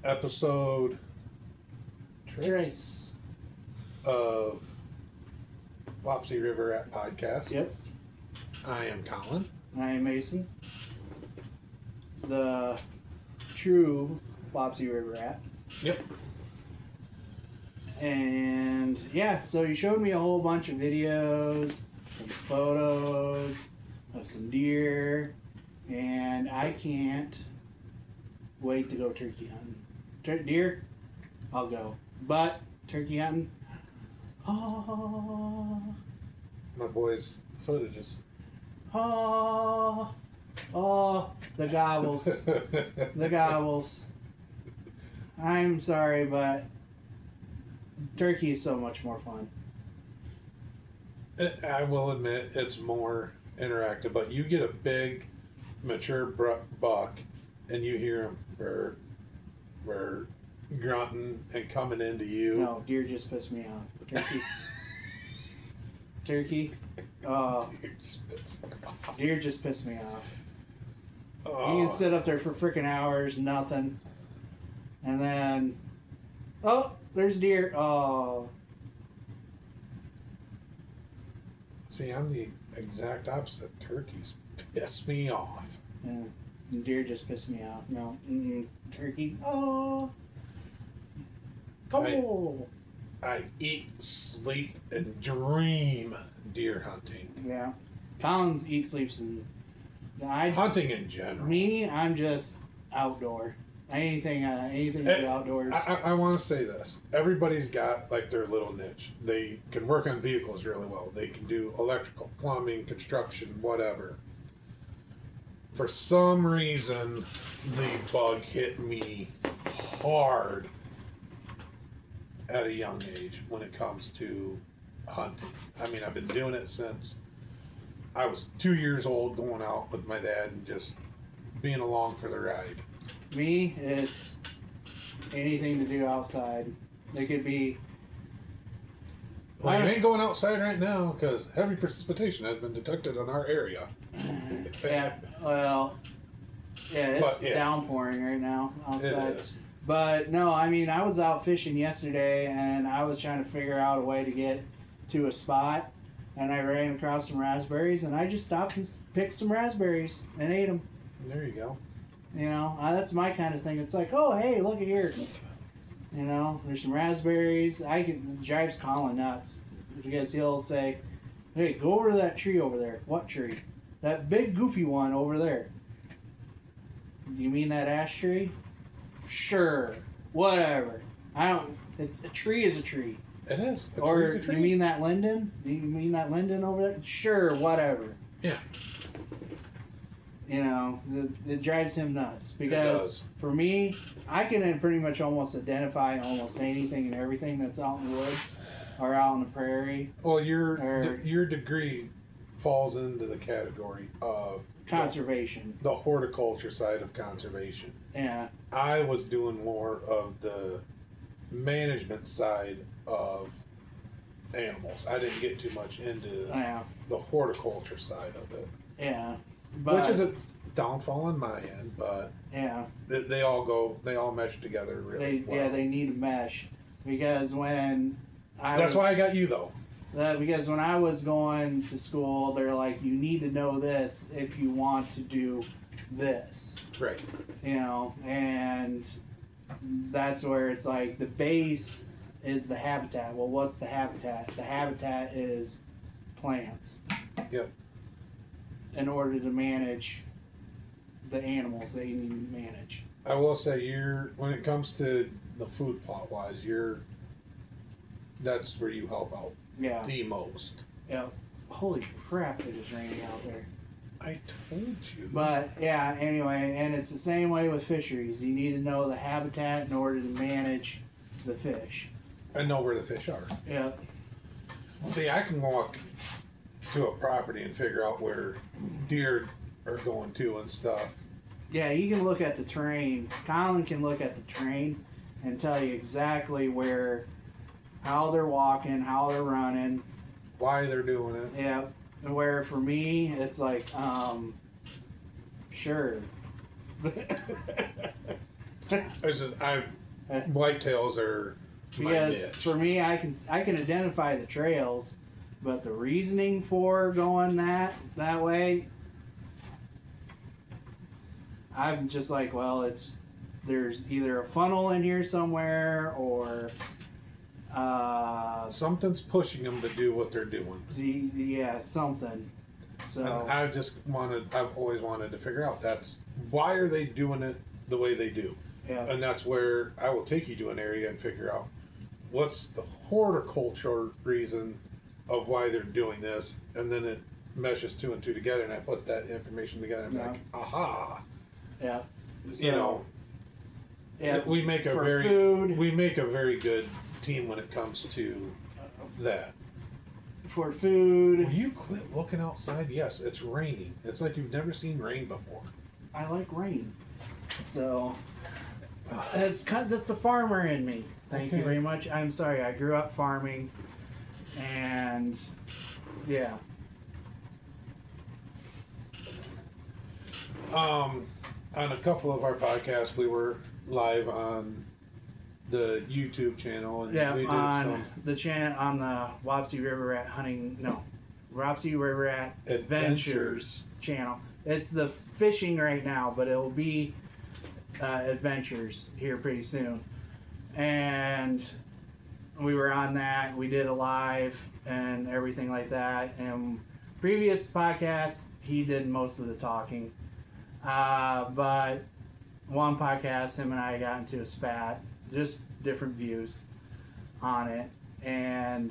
episode Trace of Wapsie River Rat Podcast. Yep. I am Colin. I am Mason. The true Wapsie River Rat. Yep. And yeah, so you showed me a whole bunch of videos, some photos of some deer, and I can't wait to go turkey hunting. Deer, I'll go. But turkey hunting, oh, My boy's footage is. oh, the gobbles, the gobbles. I'm sorry, but turkey is so much more fun. I will admit it's more interactive, but you get a big, mature buck, and you hear him burr, grunting and coming into you. No, deer just pissed me off. Turkey. Deer just pissed me off. Oh. You can sit up there for freaking hours, nothing. And then, oh, there's deer. Oh. See, I'm the exact opposite. Turkeys piss me off. Yeah. Deer just pissed me off. No. Turkey. Oh. Go. I eat, sleep, and dream deer hunting. Yeah. Collins eats, sleeps, and Hunting in general. Me, I'm just outdoor. Anything to do outdoors. I want to say this. Everybody's got like their little niche. They can work on vehicles really well. They can do electrical, plumbing, construction, whatever. For some reason, the bug hit me hard at a young age when it comes to hunting. I mean, I've been doing it since I was 2 years old, going out with my dad and just being along for the ride. Me, it's anything to do outside. It could be. Well, you ain't going outside right now because heavy precipitation has been detected in our area. Yeah, well, yeah, it's downpouring right now outside. It is. But no, I mean, I was out fishing yesterday and I was trying to figure out a way to get to a spot, and I ran across some raspberries, and I just stopped and picked some raspberries and ate them. There you go. You know, that's my kind of thing. It's like, oh, hey, look at here. You know, there's some raspberries. It drives Colin nuts because he'll say, hey, go over to that tree over there. What tree? That big goofy one over there. You mean that ash tree? Sure. Whatever. A tree is a tree. It is. Or you mean that linden? You mean that linden over there? Sure, whatever. Yeah. You know, it drives him nuts because for me, I can pretty much almost identify almost anything and everything that's out in the woods or out on the prairie. Well, your degree falls into the category of conservation, the horticulture side of conservation. Yeah. I was doing more of the management side of animals. I didn't get too much into the horticulture side of it. Yeah. Which is a downfall on my end, but yeah, they all mesh together really well. Yeah, they need to mesh because that's why I got you though. Because when I was going to school, they're like, you need to know this if you want to do this. Right. You know, and that's where it's like the base is the habitat. Well, what's the habitat? The habitat is plants. Yep. In order to manage the animals that you need to manage. I will say when it comes to the food plot wise, that's where you help out. Yeah. The most. Yeah. Holy crap, it is raining out there. I told you. But yeah, anyway, and it's the same way with fisheries. You need to know the habitat in order to manage the fish. And know where the fish are. Yeah. See, I can walk to a property and figure out where deer are going to and stuff. Yeah, you can look at the terrain. Colin can look at the terrain and tell you exactly how they're walking, how they're running, why they're doing it. Yeah. Where for me, it's like, sure. It's just whitetails are my Because niche. for me, I can identify the trails, but the reasoning for going that way, I'm just like, well, there's either a funnel in here somewhere or Something's pushing them to do what they're doing. something. So And I've always wanted to figure out why are they doing it the way they do. yeah, And that's where I will take you to an area and figure out what's the horticulture reason of why they're doing this, and then it meshes two and two together, and I put that information together, and I'm Yeah. like, aha, yeah. you know, yeah, we make a for very food. we make a very good team when it comes to that. For Will food, you quit looking outside? Yes, it's raining. It's like you've never seen rain before. I like rain. So that's the farmer in me. Thank you Okay. very much. I'm sorry, I grew up farming, and yeah. On a couple of our podcasts, we were live on the YouTube channel, and Yeah, we did on the Wapsie River Rat Wapsie River Rat Adventures channel. It's the fishing right now, but it'll be adventures here pretty soon. And we were on that. We did a live and everything like that. And previous podcast, he did most of the talking. But one podcast, him and I got into a spat, just different views on it. And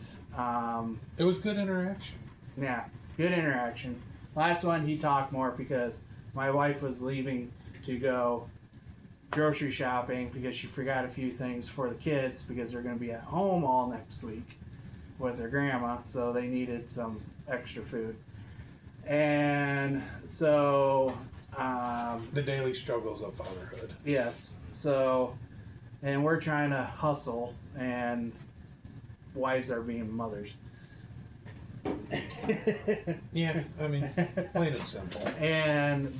it was good interaction. yeah, good interaction. Last one, he talked more because my wife was leaving to go grocery shopping because she forgot a few things for the kids because they're going to be at home all next week with their grandma, so they needed some extra food. And so The daily struggles of fatherhood. yes, so and we're trying to hustle, and wives are being mothers. Yeah, I mean, plain and simple. And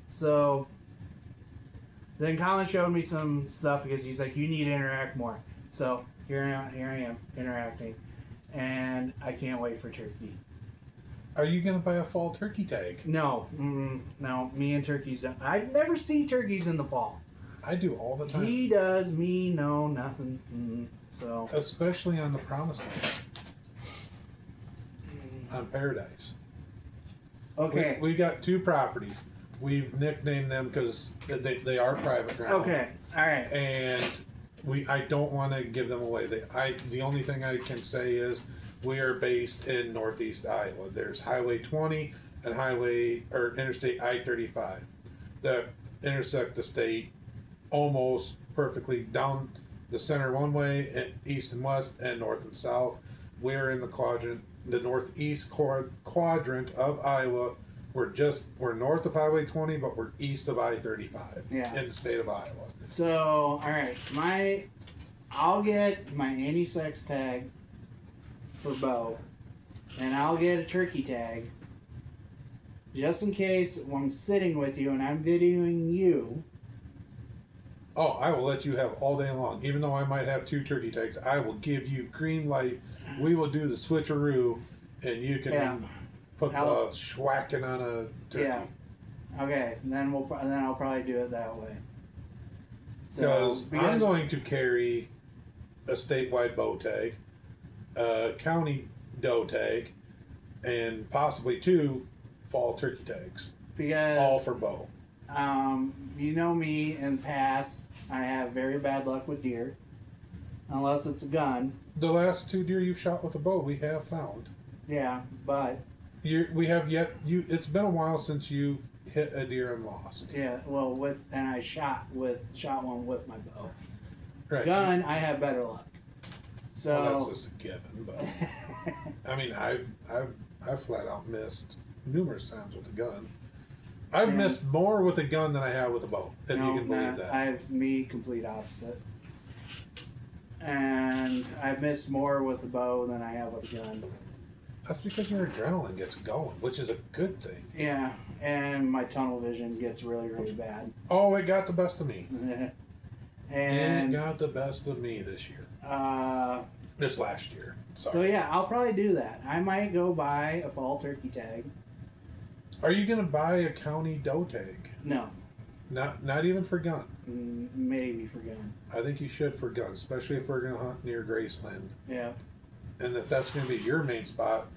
so then Colin showed me some stuff because he's like, you need to interact more. So here I am interacting, and I can't wait for turkey. Are you gonna buy a fall turkey tag? No, no, me and turkeys don't. I never see turkeys in the fall. I do all the time. He does, me no, nothing. So Especially on the Promised Land. On Paradise. okay, We got two properties. We've nicknamed them because they are private ground. okay, all right. And I don't want to give them away. The only thing I can say is we are based in Northeast Iowa. There's Highway 20 and Interstate I-35 that intersect the state almost perfectly down the center one way, and east and west, and north and south. We're in the northeast quadrant of Iowa. We're north of Highway 20, but we're east of I-35 in the state of Iowa. So, all right, I'll get my anti-sex tag for Bo, and I'll get a turkey tag, just in case when I'm sitting with you and I'm videoing you. Oh, I will let you have all day long. Even though I might have two turkey tags, I will give you green light. We will do the switcheroo, and you can put the schwacken on a turkey. Yeah. Okay, and then I'll probably do it that way. Because I'm going to carry a statewide bow tag, a county doe tag, and possibly 2 fall turkey tags. Because all for bow. You know me in the past, I have very bad luck with deer, unless it's a gun. The last 2 deer you've shot with a bow, we have found. Yeah, but it's been a while since you hit a deer and lost. yeah, well, I shot one with my bow. Right. Gun, I have better luck. So Well, that's just a given, but I mean, I've flat out missed numerous times with a gun. I've missed more with a gun than I have with a bow, if you can believe that. Me complete opposite. And I've missed more with the bow than I have with a gun. That's because your adrenaline gets going, which is a good thing. Yeah, and my tunnel vision gets really, really bad. Oh, it got the best of me. And it got the best of me this year. This last year. Sorry. So yeah, I'll probably do that. I might go buy a fall turkey tag. Are you gonna buy a county doe tag? No. Not even for gun. Maybe for gun. I think you should for gun, especially if we're gonna hunt near Graceland. Yeah. And if that's gonna be your main spot,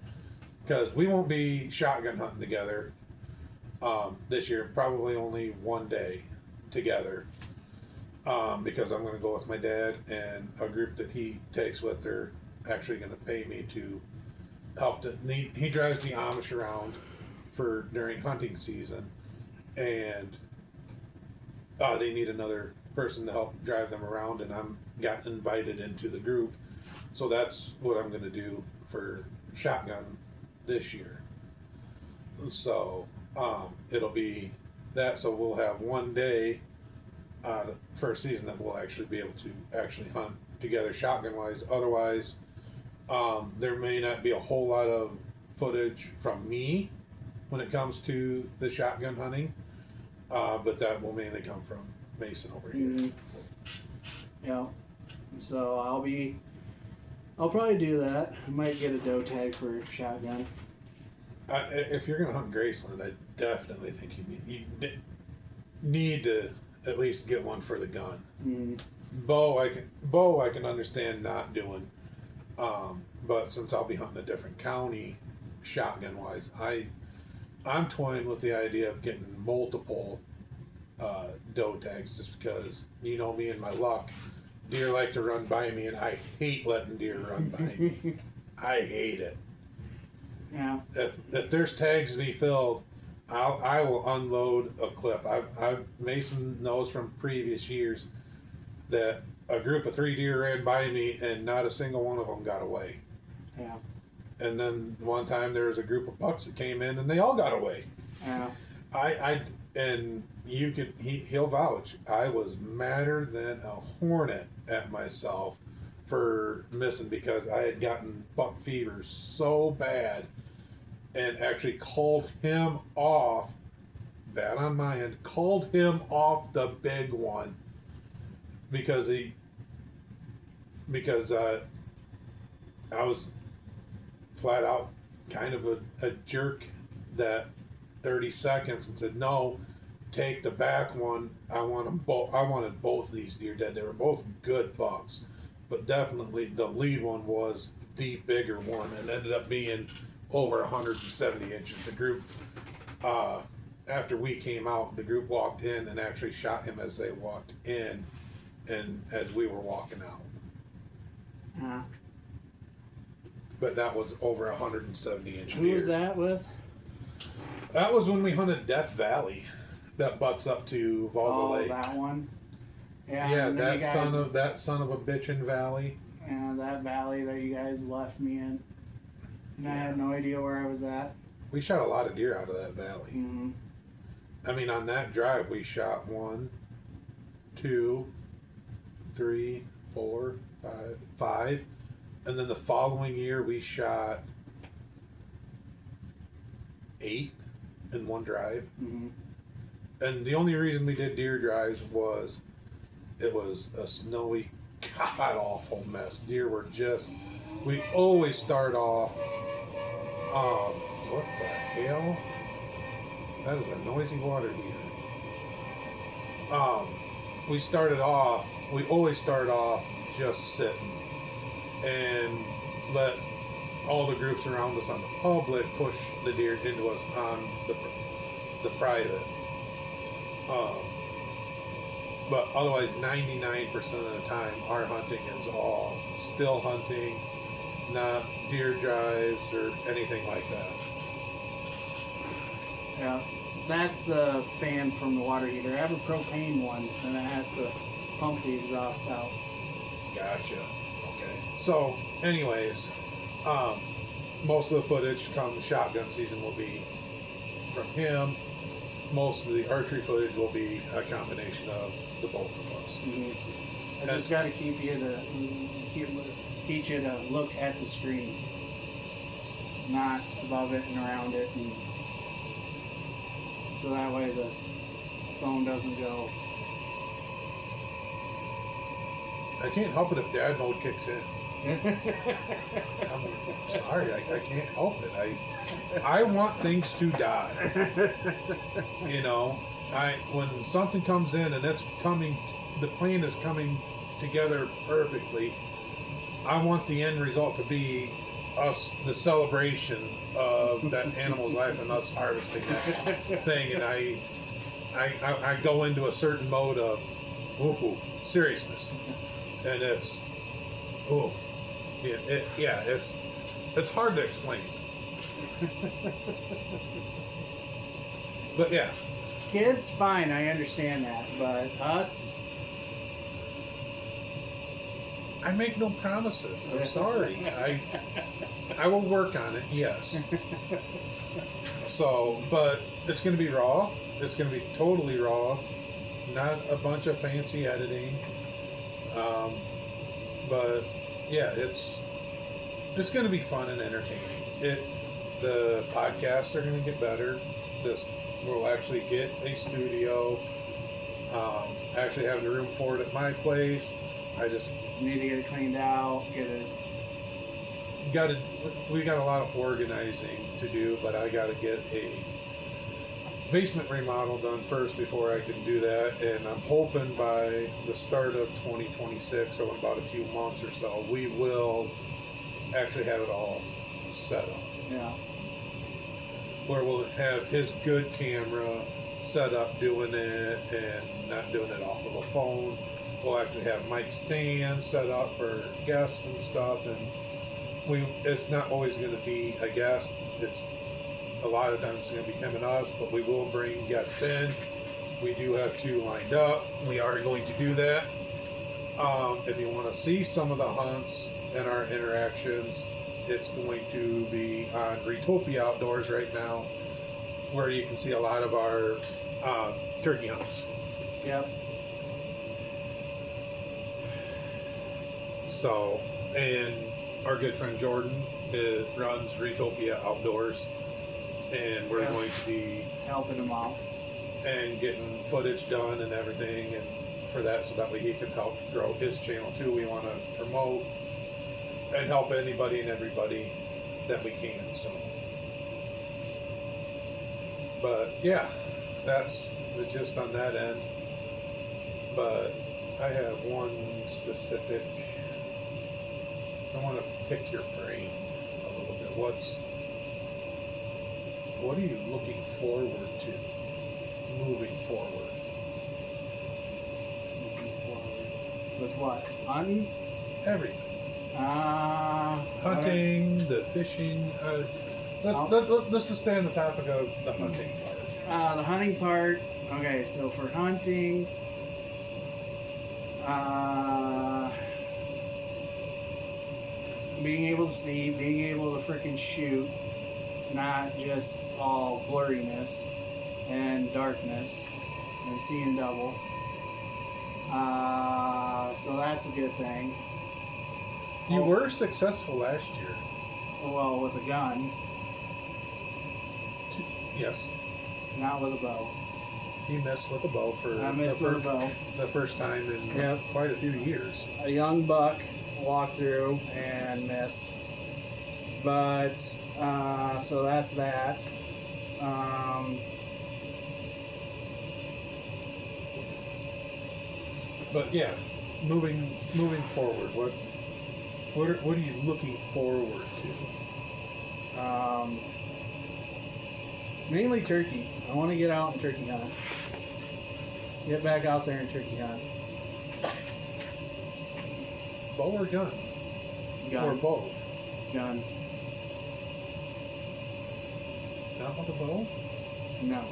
because we won't be shotgun hunting together this year. Probably only one day together. Because I'm gonna go with my dad and a group that he takes with. They're actually gonna pay me to help. He drives the Amish around for during hunting season, and they need another person to help drive them around, and I'm got invited into the group, so that's what I'm going to do for shotgun this year. So it'll be that. So we'll have one day first season that we'll actually be able to actually hunt together shotgun wise. Otherwise, there may not be a whole lot of footage from me when it comes to the shotgun hunting, but that will mainly come from Mason over here. Mm-hmm. Yeah. So I'll probably do that. I might get a doe tag for shotgun. If you're going to hunt Graceland, I definitely think you need to at least get one for the gun. Mm. Bow I can understand not doing, but since I'll be hunting a different county, shotgun wise, I'm toying with the idea of getting multiple doe tags, just because you know me and my luck. Deer like to run by me, and I hate letting deer run by me. I hate it. Yeah. If there's tags to be filled, I will unload a clip. Mason knows from previous years that a group of 3 deer ran by me, and not a single one of them got away. Yeah. And then one time there was a group of bucks that came in, and they all got away. Yeah. He'll vouch. I was madder than a hornet at myself for missing, because I had gotten buck fever so bad, and actually called him off. Bad on my end. Called him off the big one because I was flat out kind of a jerk that 30 seconds and said, no, take the back one. I want them both. I wanted both these deer dead. They were both good bucks, but definitely the lead one was the bigger one, and ended up being over 170 inches. The group, after we came out, the group walked in and actually shot him as they walked in, and as we were walking out. Yeah. But that was over 170 inch Who deer. was that with? That was when we hunted Death Valley, that butts up to Volga Lake. That one. Yeah. Yeah, and then that son of a bitchin' valley. Yeah, that valley that you guys left me in. And I had no idea where I was at. We shot a lot of deer out of that valley. Mm-hmm. I mean, on that drive, we shot 1, 2, 3, 4, 5. And then the following year, we shot 8 in one drive. Mm-hmm. And the only reason we did deer drives was it was a snowy, god awful mess. Deer were just, we always start off, what the hell? That is a noisy water heater. We always start off just sitting and let all the groups around us on the public push the deer into us on the private. But otherwise, 99% of the time, our hunting is all still hunting, not deer drives or anything like that. Yeah. That's the fan from the water heater. I have a propane one, and it has to pump the exhaust out. Gotcha. Okay. So, anyways, most of the footage come shotgun season will be from him. Most of the archery footage will be a combination of the both of us. Mm-hmm. I just got to teach you to look at the screen. not above it and around it, and so that way the phone doesn't go. I can't help it if dad mode kicks in. I'm sorry, I can't help it. I want things to die. You know, when something comes in and it's coming, the plan is coming together perfectly. I want the end result to be us, the celebration of that animal's life and us harvesting that thing. And I go into a certain mode of seriousness, and it's it's hard to explain. But yeah, Kids, fine, I understand that, but us, I make no promises. I'm sorry. I will work on it. Yes. So, but it's going to be raw. It's going to be totally raw. Not a bunch of fancy editing. But yeah, it's going to be fun and entertaining. The podcasts are going to get better. We'll actually get a studio. Actually have the room for it at my place. I just need to get it cleaned out, we got a lot of organizing to do, but I got to get a basement remodel done first before I can do that. And I'm hoping by the start of 2026, so in about a few months or so, we will actually have it all set up. Yeah. Where we'll have his good camera set up doing it and not doing it off of a phone. We'll actually have mic stands set up for guests and stuff, and it's not always going to be a guest. It's a lot of times it's going to be him and us, but we will bring guests in. We do have 2 lined up. We are going to do that. If you want to see some of the hunts and our interactions, it's going to be on Retopia Outdoors right now, where you can see a lot of our turkey hunts. Yep. So, and our good friend Jordan runs Retopia Outdoors, and we're going to be helping him out and getting footage done and everything, and for that, so that way he can help grow his channel too. We want to promote and help anybody and everybody that we can. So, but yeah, that's the gist on that end. But I have one specific. I want to pick your brain a little bit. What are you looking forward to moving forward? with what? Hunting? Everything. Hunting. Hunting, the fishing. Let's just stay on the topic of the hunting part. The hunting part. Okay, so for hunting, being able to see, being able to freaking shoot, not just all blurriness and darkness and seeing double. So that's a good thing. You were successful last year. Well, with a gun, Yes. not with a bow. You missed with a bow for I missed with a bow. the first time in Yep. quite a few years. A young buck walked through and missed. But, so that's that. But yeah, moving forward, what are you looking forward to? Mainly turkey. I want to get out and turkey hunt. Get back out there and turkey hunt. Bow or gun? Gun. Or both? Gun. Not with a bow? No.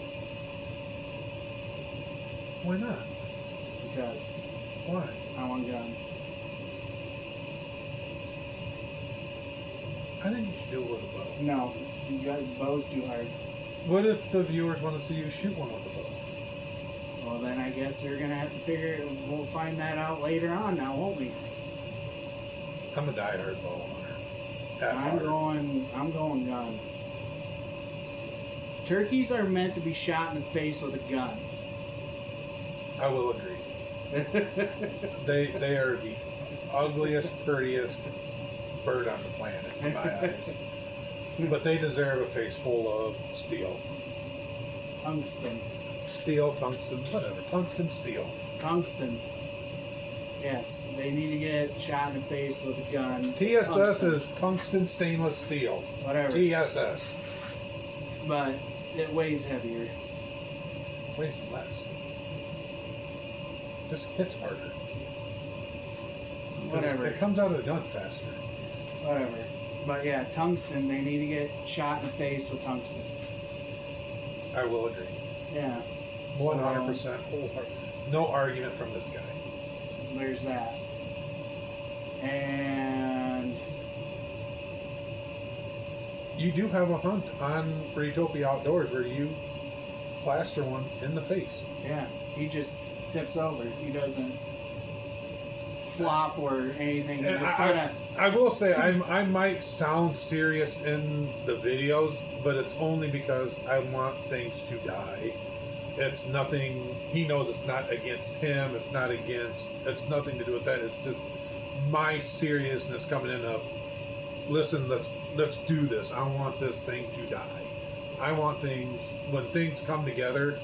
Why not? Because Why? I want gun. I think you should do it with a bow. No. You got bow's too hard. What if the viewers want to see you shoot one with a bow? Well, then I guess they're gonna have to figure. We'll find that out later on. Now, won't we? I'm a diehard bow hunter. that I'm hard. going gun. Turkeys are meant to be shot in the face with a gun. I will agree. They are the ugliest, prettiest bird on the planet in my eyes. But they deserve a face full of steel. Tungsten. Steel, tungsten, whatever. Tungsten, steel. Tungsten. Yes, they need to get shot in the face with a gun. TSS Tungsten. is tungsten stainless steel. Whatever. TSS. But it weighs heavier. Weighs less. Just hits harder. 'Cause Whatever. It comes out of the gun faster. Whatever. But yeah, tungsten, they need to get shot in the face with tungsten. I will agree. Yeah. 100% wholehearted. No argument from this guy. There's that. And You do have a hunt on Retopia Outdoors where you plaster one in the face. yeah, he just tips over. He doesn't flop or anything. He And just kind of. I will say I might sound serious in the videos, but it's only because I want things to die. It's nothing. He knows it's not against him. It's nothing to do with that. It's just my seriousness coming in of, listen, let's do this. I want this thing to die. I want things, when things come together,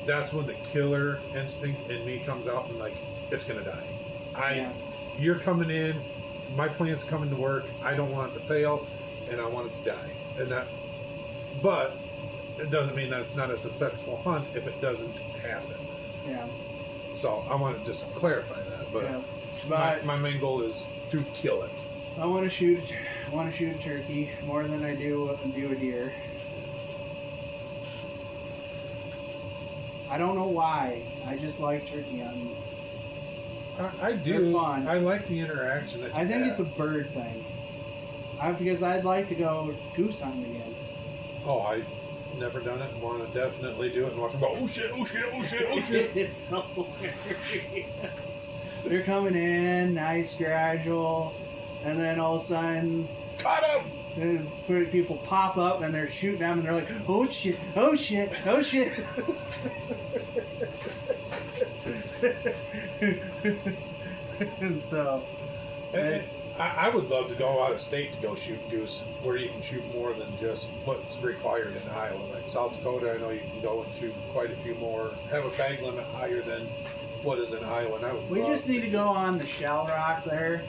that's when the killer instinct in me comes out and like, it's gonna die. Yeah. You're coming in, my plan's coming to work, I don't want it to fail, and I want it to die. But it doesn't mean that it's not a successful hunt if it doesn't happen. Yeah. So I want to just clarify that. But, Yeah. But my main goal is to kill it. I want to shoot a turkey more than I do a deer. I don't know why. I just like turkey hunting. I They're do. fun. I like the interaction that you I think have. it's a bird thing. Because I'd like to go goose hunting again. Oh, I never done it and want to definitely do it and watch them go, oh shit, oh shit, oh shit, oh shit. It's hilarious. They're coming in, nice, gradual, and then all of a sudden, Got him! people pop up and they're shooting them, and they're like, "Oh shit! Oh shit! Oh shit!" And so, it's I would love to go out of state to go shoot goose, where you can shoot more than just what's required in Iowa. Like South Dakota, I know you can go and shoot quite a few more, have a bag limit higher than what is in Iowa. And I would we love just need to go on the Shell Rock there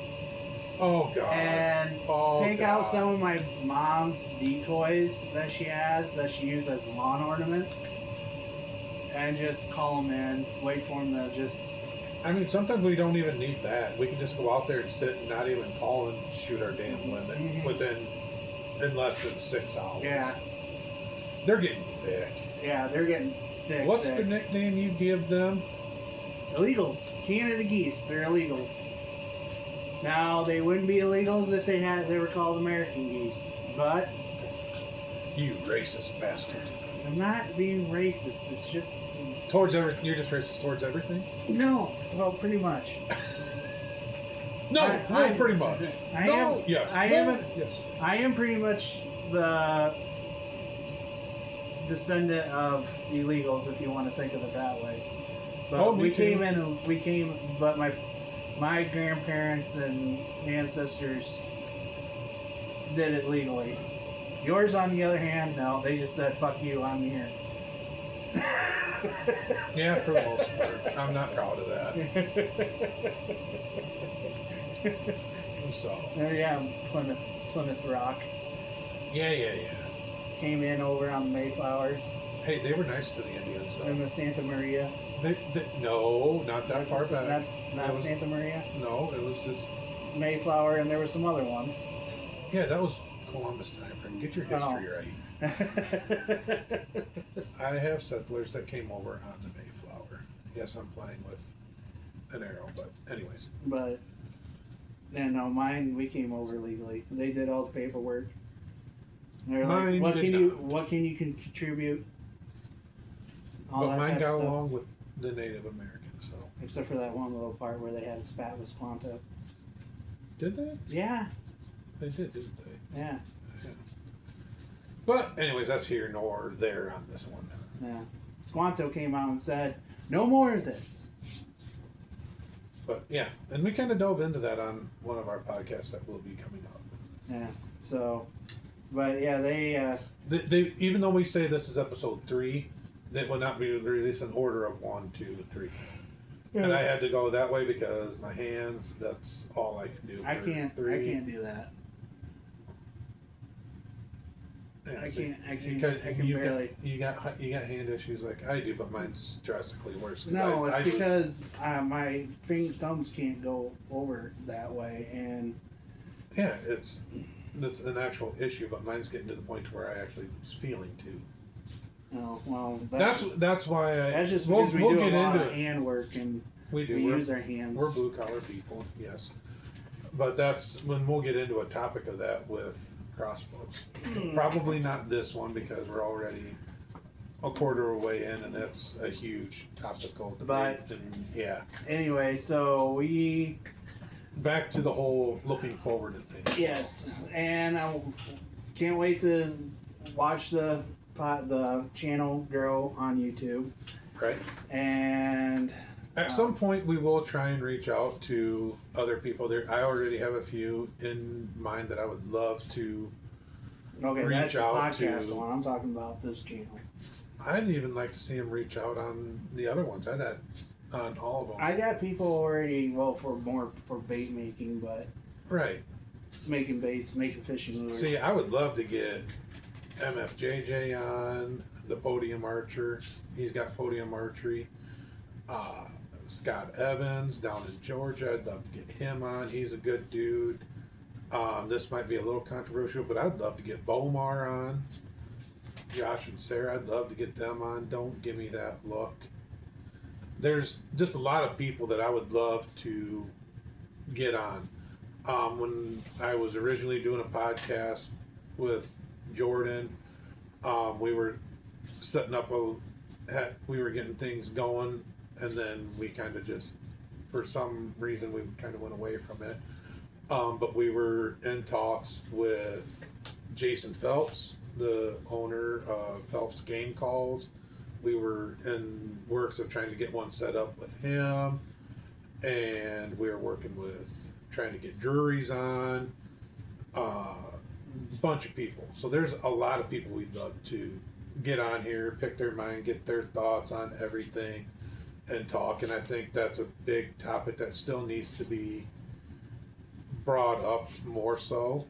Oh God! and Oh, take God. out some of my mom's decoys that she has that she uses as lawn ornaments, and just call them in, wait for them to just. I mean, sometimes we don't even need that. We can just go out there and sit and not even call and shoot our damn limit in less than 6 hours. Yeah, They're getting thick. yeah, they're getting thick. What's thick. the nickname you give them? Illegals. Canada geese. They're illegals. Now they wouldn't be illegals if they were called American geese. But You racist bastard. I'm not being racist. It's just Towards everything. You're just racist towards everything? no. Well, pretty much. No, pretty much. I no, am- yes. I no, am- yes. I am pretty much the descendant of illegals, if you want to think of it that way. But Oh, me we too. came in. We came, but my grandparents and ancestors did it legally. Yours, on the other hand, no. They just said, "Fuck you, I'm here." Yeah, for the most part. I'm not proud of that. So, Yeah, Plymouth Rock yeah. came in over on the Mayflower Hey, they were nice to the Indians, though. and the Santa Maria. No, not that far back. Not It was- Santa Maria. No, it was just... Mayflower, and there were some other ones. Yeah, that was Columbus time frame. Get your history right. I have settlers that came over on the Mayflower. Yes, I'm playing with an arrow, but anyways. But no, mine, we came over legally. They did all the paperwork. They're Mine like, did not. what can you contribute? All But that mine type got of stuff. along with the Native Americans, so. Except for that one little part where they had a spat with Squanto. Did they? Yeah. They did, didn't they? Yeah. Yeah. But anyways, that's here nor there on this one. Yeah. Squanto came out and said, "No more of this." But yeah, and we kind of dove into that on one of our podcasts that will be coming up. Yeah. So, but yeah, They even though we say this is episode 3, that will not be released in order of 1, 2, 3. And I had to go that way because my hands. That's all I can do. I for can't. 3. I can't do that. Yeah, I so can't. I because can barely. you got hand issues like I do, but mine's drastically worse. 'Cause No, I it's do- my thumbs can't go over that way, and yeah, it's an actual issue, but mine's getting to the point where I actually lose feeling too. oh well. That's why That's just we'll because we we'll do get a lot into of hand work and we do we we're, use our hands. we're blue collar people, yes, but that's when we'll get into a topic of that with crossbows. Probably not this one because we're already a quarter of the way in, and that's a huge topical debate. But- and yeah, Anyway, so we back to the whole looking forward to things. yes, and I can't wait to watch the channel grow on YouTube, Right. and At some point, we will try and reach out to other people. There, I already have a few in mind that I would love to. okay, reach that's the out podcast to- one. I'm talking about this channel. I'd even like to see him reach out on the other ones. I'd had on all of them. I got people already. Well, for bait making, but Right. making baits, making fishing lures. See, I would love to get MFJJ on the podium archer. He's got podium archery. Scott Evans down in Georgia. I'd love to get him on. He's a good dude. This might be a little controversial, but I'd love to get Bomar on. Josh and Sarah, I'd love to get them on. Don't give me that look. There's just a lot of people that I would love to get on. When I was originally doing a podcast with Jordan, we were setting up we were getting things going, and then we kind of just, for some reason, we kind of went away from it. But we were in talks with Jason Phelps, the owner of Phelps Game Calls. We were in works of trying to get one set up with him, and we were working with trying to get juries on, a bunch of people. So there's a lot of people we'd love to get on here, pick their mind, get their thoughts on everything, and talk. And I think that's a big topic that still needs to be brought up more so.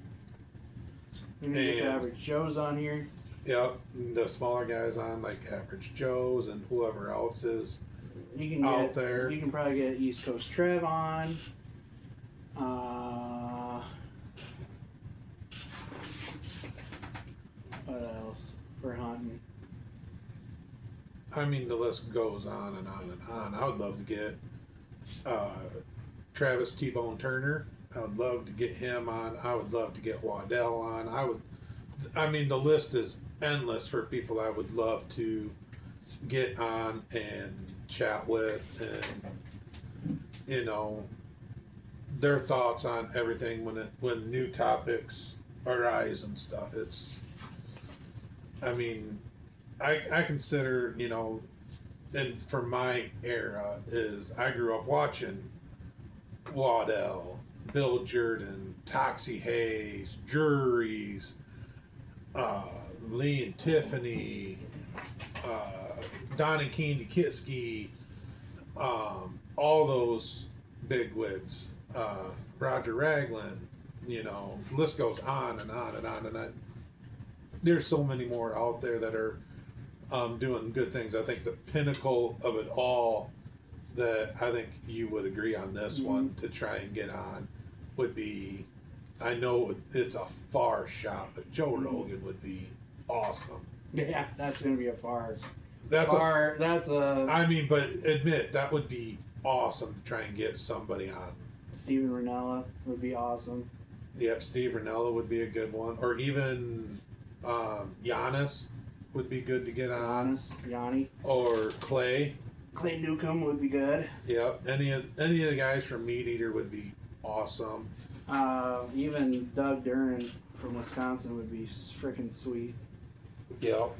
We need to get the And- average Joe's on here. Yep, the smaller guys on, like Average Joe's and whoever else is. You can Out get there. You can probably get East Coast Trev on. What else for hunting? I mean, the list goes on and on and on. I would love to get Travis T-Bone Turner. I would love to get him on. I would love to get Waddell on. I mean, the list is endless for people I would love to get on and chat with, and you know, their thoughts on everything when new topics arise and stuff. I mean, I consider, you know, and for my era is I grew up watching Waddell, Bill Jordan, Toxie Hayes, Juries, Lee and Tiffany, Don and Keen Dikitsky, all those bigwigs, Roger Ragland, you know, list goes on and on and on. And there's so many more out there that are doing good things. I think the pinnacle of it all that I think you would agree on this one to try and get on would be, I know it's a far shot, but Joe Rogan would be awesome. Yeah, that's gonna be a far. That's I I mean, but admit that would be awesome to try and get somebody on. Steven Ranella would be awesome. Yep, Steve Ranella would be a good one, or even Giannis would be good to get on, Yanni. or Clay. Clay Newcomb would be good. Yep, any of the guys from Meat Eater would be awesome. Even Doug Duran from Wisconsin would be freaking sweet. Yep.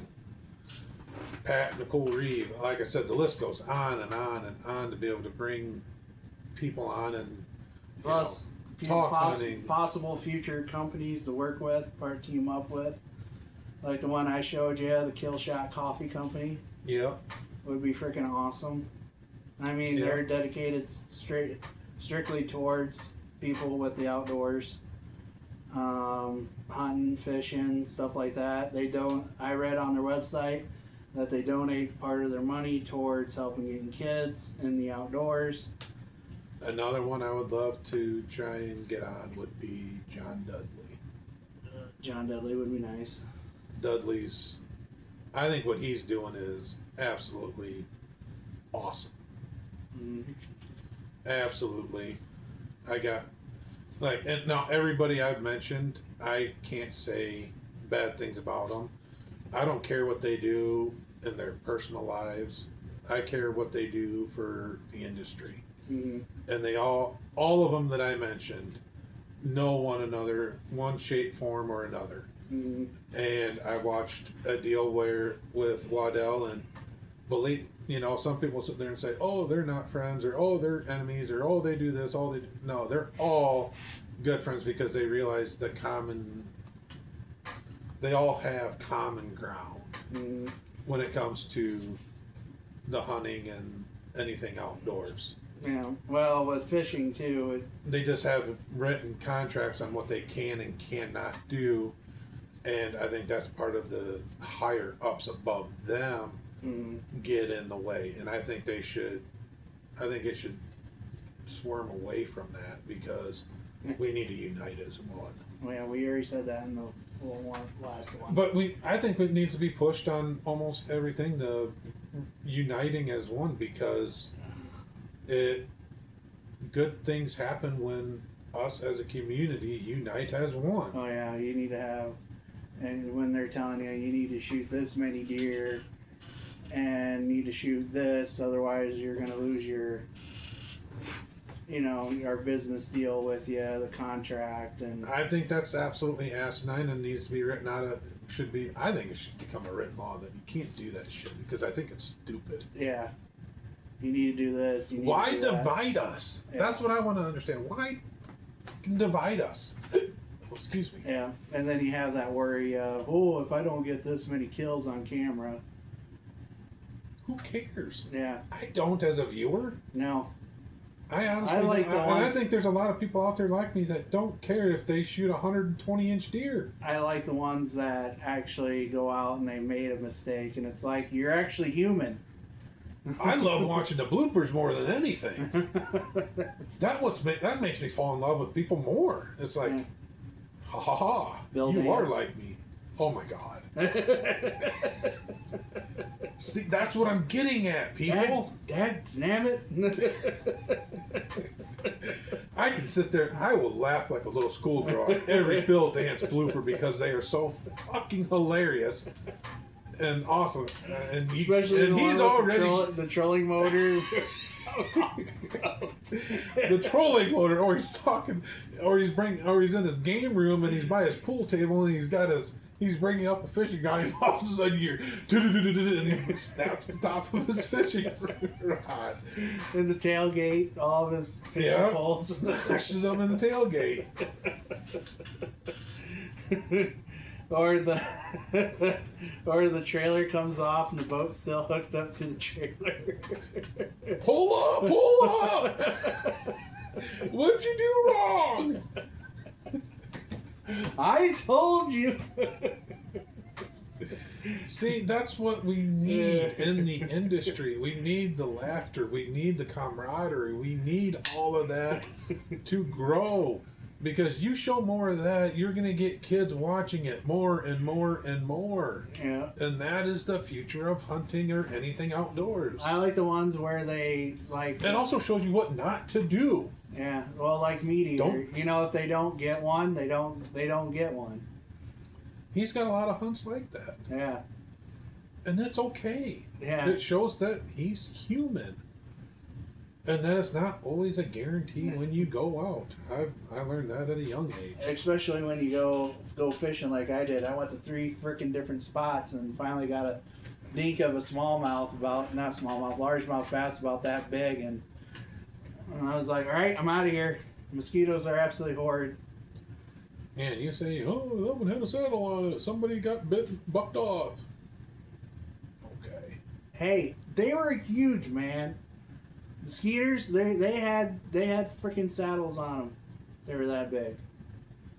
Pat, Nicole Reeve, like I said, the list goes on and on and on to be able to bring people on and Plus, talk hunting. possible future companies to work with or team up with. Like the one I showed you, the Kill Shot Coffee Company, Yep. would be freaking awesome. I mean, Yeah. they're dedicated strictly towards people with the outdoors, hunting, fishing, stuff like that. They don't. I read on their website that they donate part of their money towards helping getting kids in the outdoors. Another one I would love to try and get on would be John Dudley. John Dudley would be nice. Dudley's, I think what he's doing is absolutely awesome. Mm-hmm. Absolutely. I got, like, and now everybody I've mentioned, I can't say bad things about them. I don't care what they do in their personal lives. I care what they do for the industry. Mm-hmm. And they all of them that I mentioned know one another, one shape, form, or another. Mm-hmm. And I watched a deal where with Waddell, and believe, some people sit there and say, oh, they're not friends, or oh, they're enemies, or oh, they do this, all they do. No, they're all good friends because they realize they all have common ground Mm-hmm. when it comes to the hunting and anything outdoors. Yeah. Well, with fishing too, They just have written contracts on what they can and cannot do, and I think that's part of the higher ups above them get in the way, and I think it should swerve away from that because we need to unite as one. yeah, we already said that in the last one. But I think it needs to be pushed on almost everything, the uniting as one, because good things happen when us as a community unite as one. Oh yeah, you need to have, and when they're telling you need to shoot this many deer, and need to shoot this, otherwise you're gonna lose your, our business deal with you, the contract, and I think that's absolutely asinine and needs to be written out of. I think it should become a written law that you can't do that shit because I think it's stupid. yeah, you need to do this. You need Why to do that. divide us? Yeah. That's what I want to understand. Why divide us? Excuse me. Yeah, and then you have that worry of, oh, if I don't get this many kills on camera. Who cares? Yeah, I don't as a viewer. no. I honestly I like don't. the And I ones- think there's a lot of people out there like me that don't care if they shoot a 120-inch deer. I like the ones that actually go out and they made a mistake, and it's like, you're actually human. I love watching the bloopers more than anything. That makes me fall in love with people more. It's like, Yeah. ha ha ha, Bill you are Nance. like me. Oh my god. See, that's what I'm getting at, people. Dad, damn it. I can sit there. I will laugh like a little schoolgirl at every Bill Dance blooper because they are so fucking hilarious and awesome. Especially the he's one with already the trolling motor. the trolling motor, or he's talking, or he's in his game room and he's by his pool table and he's bringing up a fishing guy, and all of a sudden you're, and he snaps the top of his fishing rod. In the tailgate, all of his fishing Yeah, poles. smashes them in the tailgate. or the trailer comes off and the boat's still hooked up to the trailer. Pull up! What'd you do wrong? I told you. See, that's what we need in the industry. We need the laughter. We need the camaraderie. We need all of that to grow. Because you show more of that, you're going to get kids watching it more and more and more. Yeah. And that is the future of hunting or anything outdoors. I like the ones where they like. It also shows you what not to do. Yeah. Well, like meat eater. Don't- If they don't get one, they don't get one. He's got a lot of hunts like that. Yeah. And that's okay. Yeah. It shows that he's human. And that is not always a guarantee when you go out. I learned that at a young age. Especially when you go fishing like I did. I went to 3 freaking different spots and finally got a dink of a smallmouth largemouth bass about that big, and I was like, all right, I'm out of here. Mosquitoes are absolutely horrid. And you say, oh, that one had a saddle on it. Somebody got bucked off. Okay. Hey, they were huge, man. The skeeters, they had freaking saddles on them. They were that big.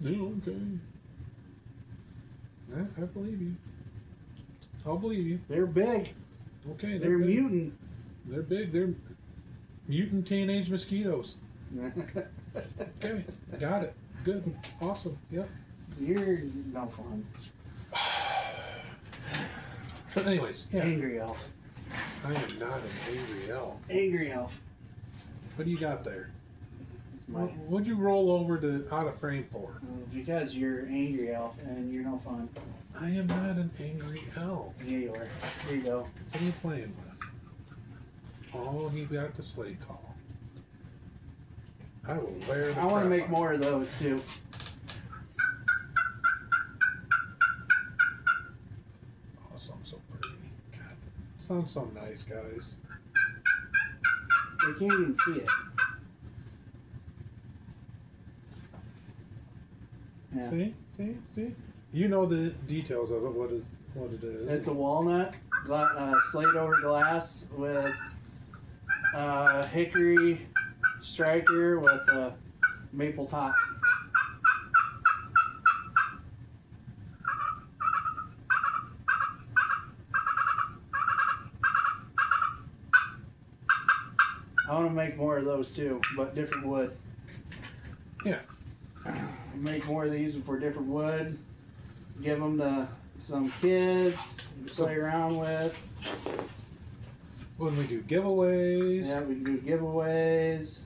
Yeah, okay. I believe you. I'll believe you. They're big. Okay, They're big. mutant. They're big. They're mutant teenage mosquitoes. Okay, got it. Good. Awesome. Yep. You're no fun. But anyways, yeah. Angry elf. I am not an angry elf. Angry elf. What do you got there? My, What'd you roll over to out of frame for? because you're angry elf and you're no fun. I am not an angry elf. Yeah, you are. Here you go. What are you playing with? Oh, he got the sleigh call. I will wear the I want to crap make out. more of those too. Oh, sounds so pretty. God, sounds so nice, guys. They can't even see it. Yeah. See. You know the details of it. What it is. It's a walnut slate over glass with hickory striker with a maple top. I want to make more of those too, but different wood. Yeah. Make more of these for different wood. Give them to some kids to play around with. When we do giveaways, Yeah, we can do giveaways.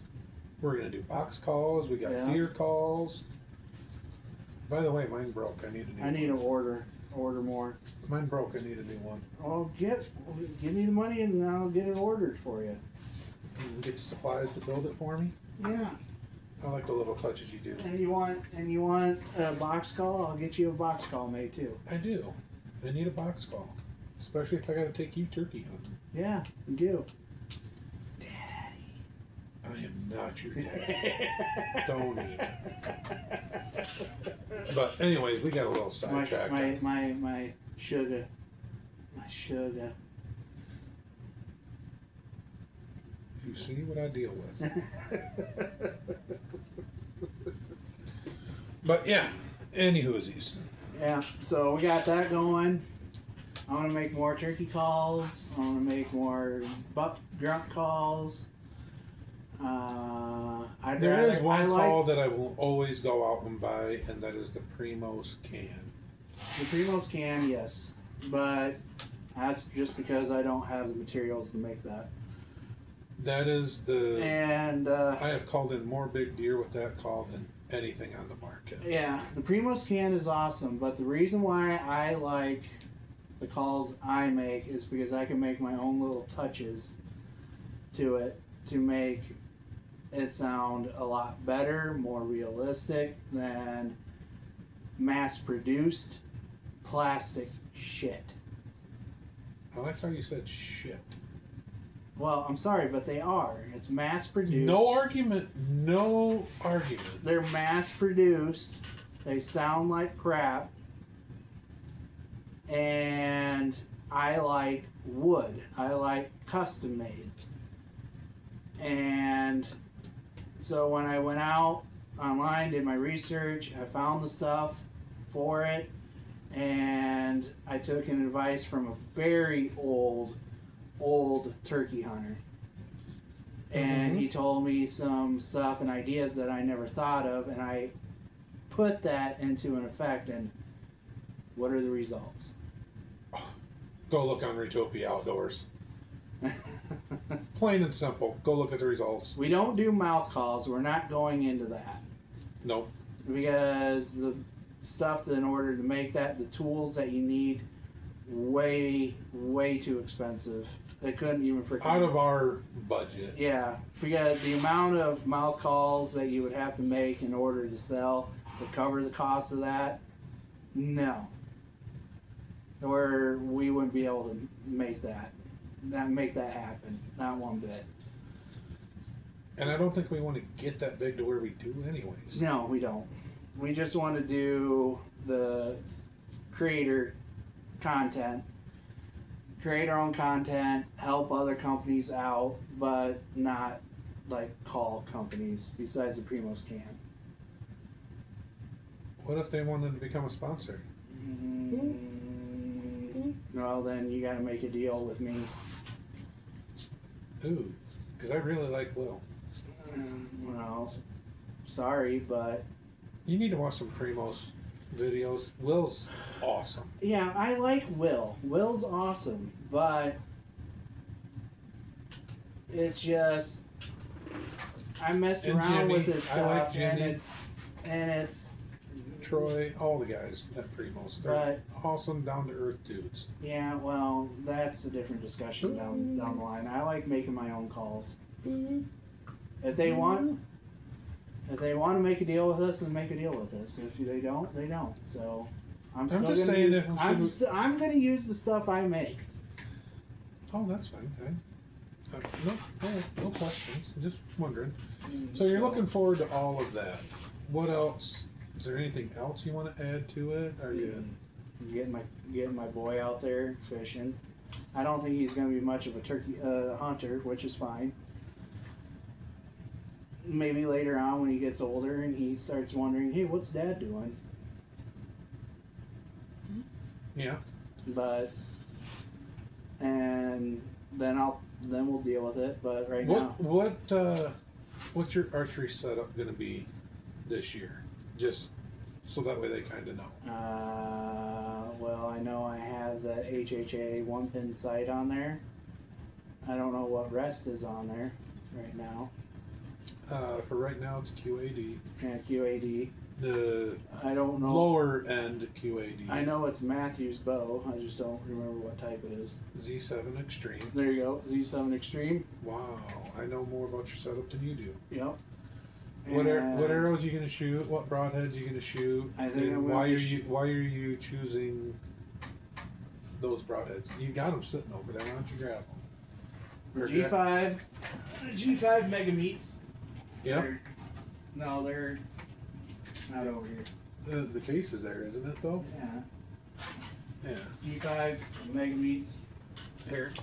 we're gonna do box calls. We got Yeah. deer calls. By the way, mine broke. I need a new. I need to one. order more. Mine broke. I need a new one. Oh, give me the money and I'll get it ordered for you. You can get the supplies to build it for me. Yeah. I like the little touches you do. And you want a box call? I'll get you a box call made too. I do. I need a box call, especially if I got to take you turkey hunting. Yeah, you do. Daddy. I am not your dad. Don't even. But anyways, we got a little sidetracked. My sugar. My sugar. You see what I deal with. But yeah, anywhoosies. Yeah, so we got that going. I want to make more turkey calls. I want to make more buck grunt calls. There is one call that I will always go out and buy, and that is the Primos can. The Primos can, yes, but that's just because I don't have the materials to make that. That is the. And I have called in more big deer with that call than anything on the market. yeah, the Primos can is awesome, but the reason why I like the calls I make is because I can make my own little touches to it to make it sound a lot better, more realistic than mass-produced plastic shit. I like how you said shit. Well, I'm sorry, but they are. It's mass-produced. No argument. No argument. They're mass-produced. They sound like crap. And I like wood. I like custom-made. And so when I went out online, did my research, I found the stuff for it, and I took an advice from a very old turkey hunter. And he told me some stuff and ideas that I never thought of, and I put that into an effect, and what are the results? Go look on Retopia Outdoors. Plain and simple. Go look at the results. We don't do mouth calls. We're not going into that. Nope. Because the stuff that in order to make that, the tools that you need way, way too expensive. They couldn't even freaking. Out of our budget. Yeah, because the amount of mouth calls that you would have to make in order to sell to cover the cost of that, no. Or we wouldn't be able to make that happen. Not one bit. And I don't think we want to get that big to where we do anyways. No, we don't. We just want to do the creator content, create our own content, help other companies out, but not like call companies besides the Primos can. What if they wanted to become a sponsor? Well, then you got to make a deal with me. Ooh, because I really like Will. Well, sorry, but You need to watch some Primos videos. Will's awesome. yeah, I like Will. Will's awesome, but it's just I mess And around Jimmy. with this I like stuff, and Jimmy. it's Troy, all the guys at Primos. They're awesome, down to earth dudes. yeah. Well, that's a different discussion down the line. I like making my own calls. If they want to make a deal with us, then make a deal with us. If they don't, they don't. So I'm still just gonna saying use, if I'm gonna use the stuff I make. Oh, that's fine. Okay. No questions. Just wondering. So you're looking forward to all of that. What else? Is there anything else you want to add to it? Are you? Getting my boy out there fishing. I don't think he's going to be much of a turkey hunter, which is fine. Maybe later on when he gets older and he starts wondering, hey, what's Dad doing? Yeah. But and then we'll deal with it. But right now, what's your archery setup going to be this year? Just so that way they kind of know. well, I know I have the HHA 1-pin sight on there. I don't know what rest is on there right now. For right now, it's QAD. Yeah, QAD. The I don't know. lower end QAD. I know it's Matthew's bow. I just don't remember what type it is. Z7 Extreme. There you go. Z7 Extreme. Wow, I know more about your setup than you do. Yep. What And arrows are you gonna shoot? What broadheads are you gonna shoot? I think and I'm gonna why are you choosing those broadheads? You got them sitting over there. Why don't you grab them? G5 Mega Meats. Yep. They're not over here. The case is there, isn't it though? Yeah. Yeah. G5 Mega Meats. Here.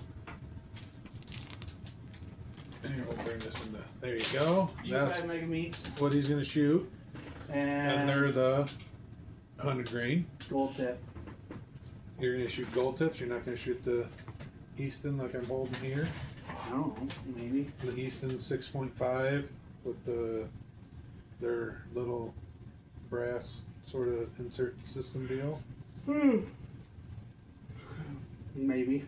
Here, we'll bring this into. There you go. That's G5 Mega Meats. what he's gonna shoot, and they're the 100 grain. gold tip. You're gonna shoot gold tips. You're not gonna shoot the Easton like I'm holding here. I don't know. Maybe. The Easton 6.5 with their little brass sort of insert system deal. Maybe.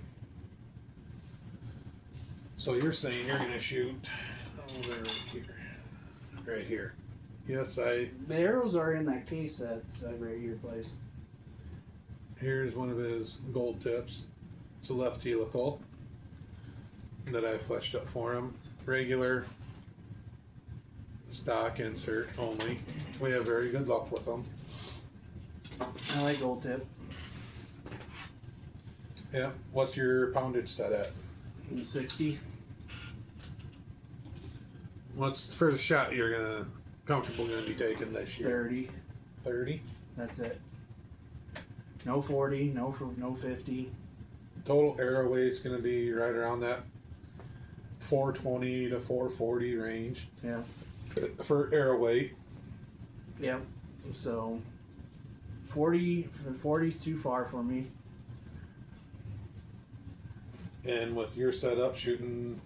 So you're saying you're gonna shoot over here, right here. Yes, The arrows are in that case that's right here placed. here's one of his gold tips. It's a left helical that I fleshed up for him. Regular stock insert only. We have very good luck with them. I like gold tip. Yeah. What's your poundage set at? 60. What's the first shot you're comfortable gonna be taking this year? 30. 30. That's it. No 40. No 50. Total arrow weight's gonna be right around that 420 to 440 range Yeah. for arrow weight. Yep. So 40 is too far for me. And with your setup, shooting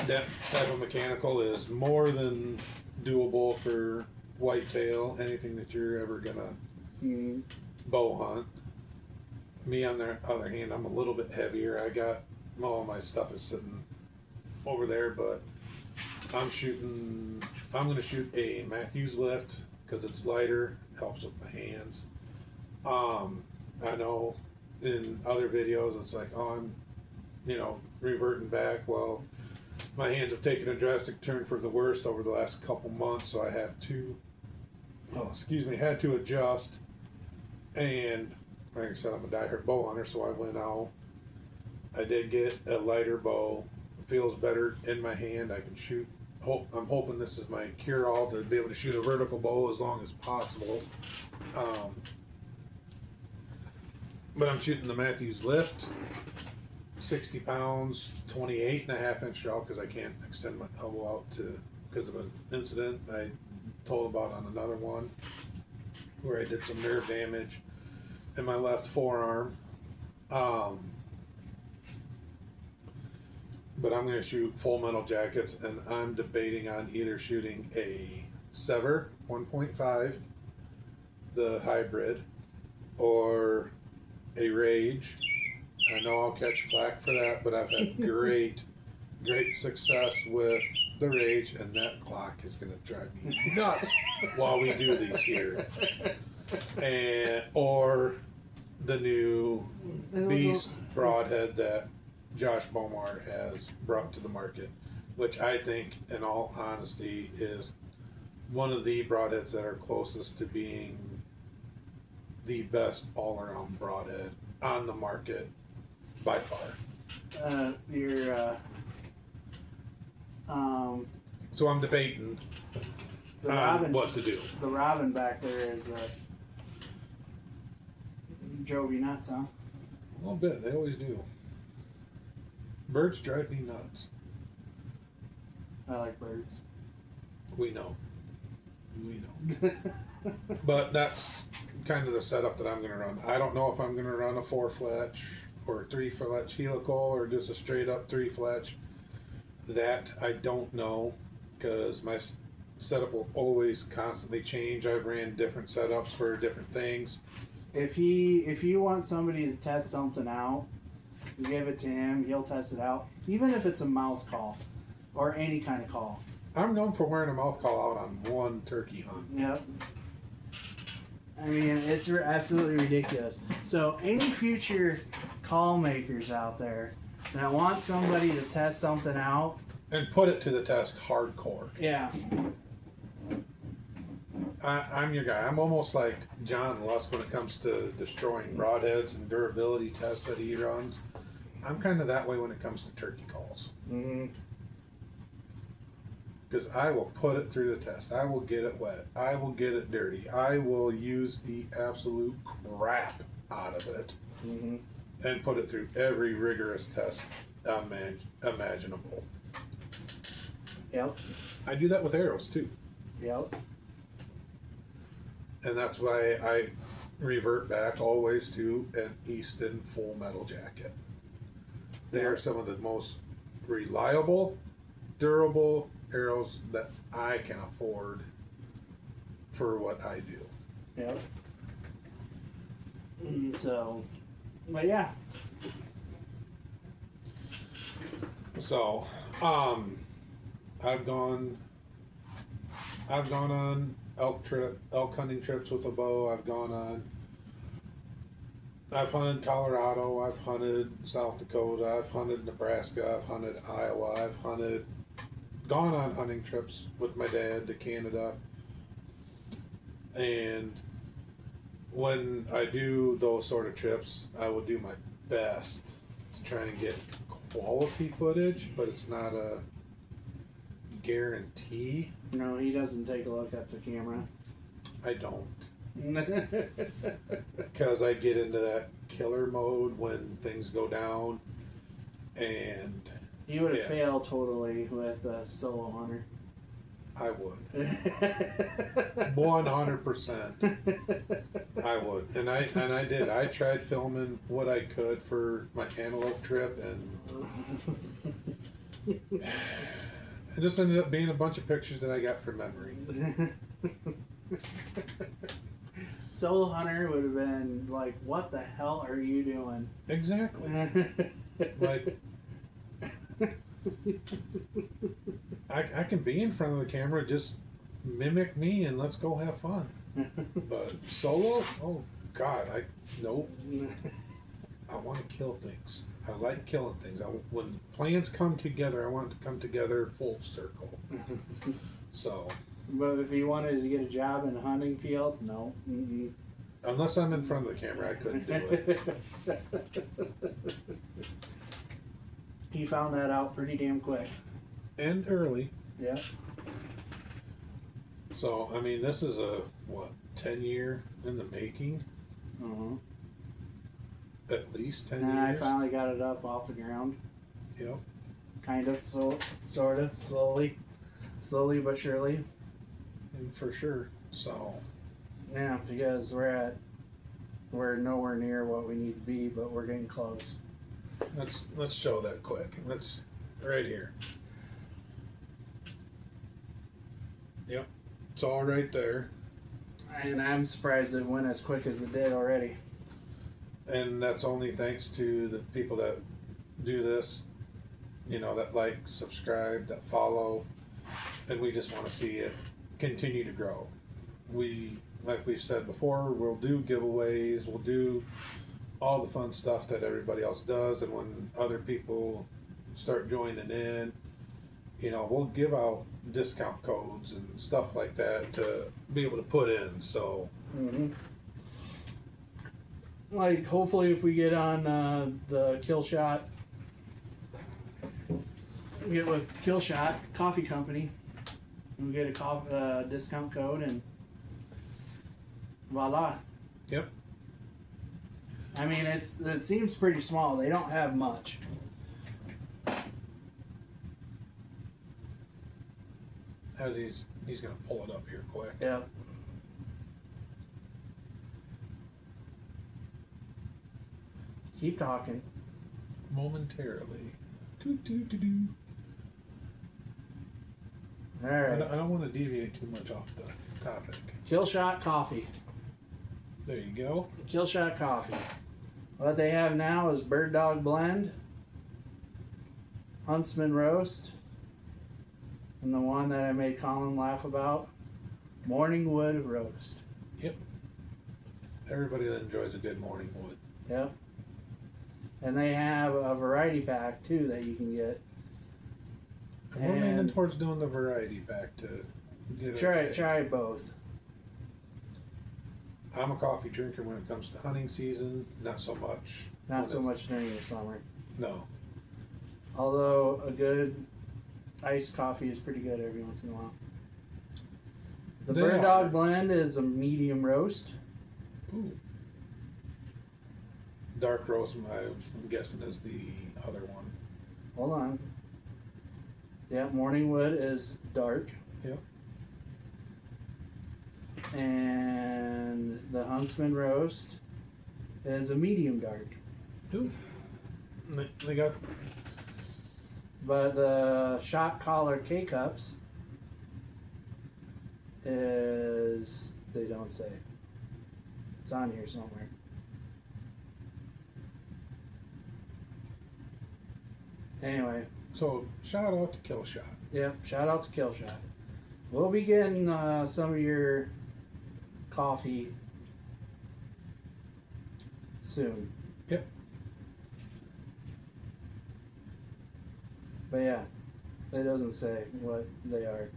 that type of mechanical is more than doable for whitetail, anything that you're ever gonna bow hunt. Me, on the other hand, I'm a little bit heavier. I got all my stuff is sitting over there, but I'm gonna shoot a Matthews lift because it's lighter, helps with my hands. I know in other videos, it's like, oh, I'm, reverting back. Well, my hands have taken a drastic turn for the worst over the last couple months, so I have to, had to adjust. And like I said, I'm a diehard bow hunter, so I went out. I did get a lighter bow. It feels better in my hand. I can shoot. I'm hoping this is my cure-all to be able to shoot a vertical bow as long as possible. But I'm shooting the Matthews Lift, 60 pounds, 28.5-inch draw, because I can't extend my elbow out because of an incident I told about on another one where I did some nerve damage in my left forearm. But I'm going to shoot full metal jackets, and I'm debating on either shooting a Sever 1.5, the hybrid, or a Rage. I know I'll catch flack for that, but I've had great success with the Rage, and that clock is going to drive me nuts while we do these here. Or the new Beast broadhead that Josh Bomar has brought to the market, which I think, in all honesty, is one of the broadheads that are closest to being the best all-around broadhead on the market by far. So I'm debating on what to do. The Robin back there is drove you nuts, huh? A little bit. They always do. Birds drive me nuts. I like birds. We know. But that's kind of the setup that I'm going to run. I don't know if I'm going to run a 4-fletch or 3-fletch helical or just a straight up 3-fletch. That I don't know, because my setup will always constantly change. I've ran different setups for different things. If you want somebody to test something out, you give it to him, he'll test it out, even if it's a mouth call or any kind of call. I'm known for wearing a mouth call out on one turkey hunt. Yep. I mean, it's absolutely ridiculous. So any future call makers out there that want somebody to test something out and put it to the test hardcore. Yeah. I'm your guy. I'm almost like John Lusk when it comes to destroying broadheads and durability tests that he runs. I'm kind of that way when it comes to turkey calls. Mm-hmm. Because I will put it through the test. I will get it wet. I will get it dirty. I will use the absolute crap out of it. Mm-hmm. And put it through every rigorous test imaginable. Yep. I do that with arrows too. Yep. And that's why I revert back always to an Easton full metal jacket. They are some of the most reliable, durable arrows that I can afford for what I do. Yep. So, but yeah. So, I've gone on elk hunting trips with a bow. I've hunted Colorado, I've hunted South Dakota, I've hunted Nebraska, I've hunted Iowa, gone on hunting trips with my dad to Canada. And when I do those sort of trips, I will do my best to try and get quality footage, but it's not a guarantee. No, he doesn't take a look at the camera. I don't. Because I get into that killer mode when things go down, and you would have failed totally with a solo hunter. I would. 100%. I would, and I did. I tried filming what I could for my antelope trip, and it just ended up being a bunch of pictures that I got from memory. Solo hunter would have been like, "What the hell are you doing?" Exactly. Like, I can be in front of the camera, just mimic me, and let's go have fun. But solo, oh God, nope. I want to kill things. I like killing things. When plans come together, I want it to come together full circle. So, But if he wanted to get a job in a hunting field, no. Mm-mm. unless I'm in front of the camera, I couldn't do it. He found that out pretty damn quick. And early. Yeah. So, I mean, this is a, 10-year in the making? Uh-huh. At least 10 And I years? finally got it up off the ground. Yep. Kind of, so, sort of, slowly but surely. For sure. So, Yeah, because we're nowhere near what we need to be, but we're getting close. let's show that quick. Let's, right here. Yep. It's all right there. And I'm surprised it went as quick as it did already. And that's only thanks to the people that do this, that like, subscribe, that follow, and we just want to see it continue to grow. Like we've said before, we'll do giveaways, we'll do all the fun stuff that everybody else does, and when other people start joining in, we'll give out discount codes and stuff like that to be able to put in. So, Like, hopefully, if we get on the Kill Shot, get with Kill Shot Coffee Company, and we get a discount code, and voila. yep. I mean, it seems pretty small. They don't have much. As he's gonna pull it up here quick. Yep. Keep talking. Momentarily. Doo-doo-doo-doo. All I right. don't want to deviate too much off the topic. Kill Shot Coffee. There you go. Kill Shot Coffee. What they have now is Bird Dog Blend, Huntsman Roast, and the one that I made Colin laugh about, Morning Wood Roast. Yep. Everybody that enjoys a good morning wood. Yep. And they have a variety pack too that you can get. And we're leaning towards doing the variety pack to get Try both. I'm a coffee drinker when it comes to hunting season. Not so much. Not so much during the summer. No. Although a good iced coffee is pretty good every once in a while. The They Bird are. Dog Blend is a medium roast. Ooh. Dark roast, I'm guessing, is the other one. Hold on. Yeah, Morning Wood is dark. Yep. And the Huntsman Roast is a medium dark. Ooh. They got. But the Shot Collar K-Cups is, they don't say. It's on here somewhere. Anyway, So shout out to Kill Shot. yep, shout out to Kill Shot. We'll be getting some of your coffee soon. Yep. But yeah, it doesn't say what they are.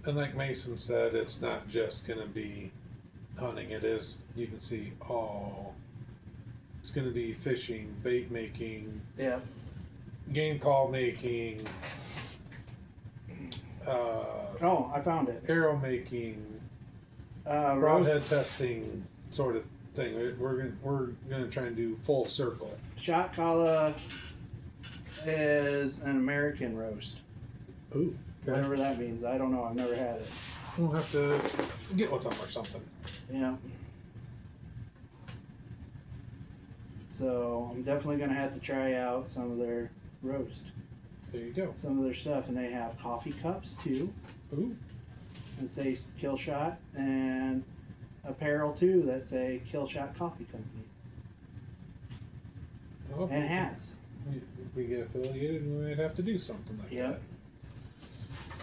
And like Mason said, it's not just gonna be hunting. It is. You can see all. It's gonna be fishing, bait making, Yeah. game call making, Oh, I found it. arrow making, Roast. broadhead testing, sort of thing. We're gonna try and do full circle. Shot Collar is an American roast. Ooh, Whatever that means. I don't know. I've never had it. We'll have to get with them or something. Yeah. So I'm definitely gonna have to try out some of their roast, There you go. some of their stuff, and they have coffee cups too, Ooh, that say Kill Shot, and apparel too that say Kill Shot Coffee Company, oh, and hats. We get affiliated, we might have to do something like Yep.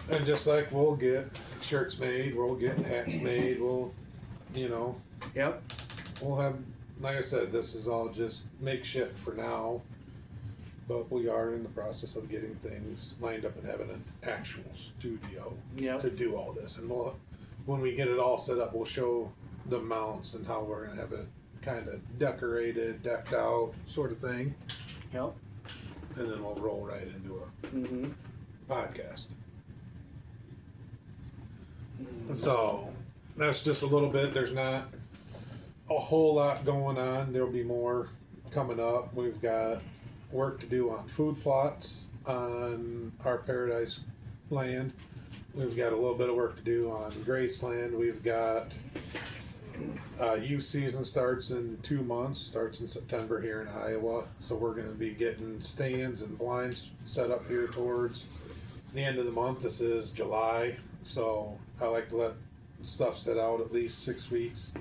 that. And just like we'll get shirts made, we'll get hats made, we'll Yep. we'll have like I said, this is all just makeshift for now. But we are in the process of getting things lined up and having an actual studio Yep. to do all this. And when we get it all set up, we'll show the mounts and how we're going to have it kind of decorated, decked out sort of thing. Yep. And then we'll roll right into a Mm-hmm. podcast. So that's just a little bit. There's not a whole lot going on. There'll be more coming up. We've got work to do on food plots on our paradise land. We've got a little bit of work to do on Graceland. We've got youth season starts in 2 months, starts in September here in Iowa. So we're going to be getting stands and blinds set up here towards the end of the month. This is July. So I like to let stuff set out at least 6 weeks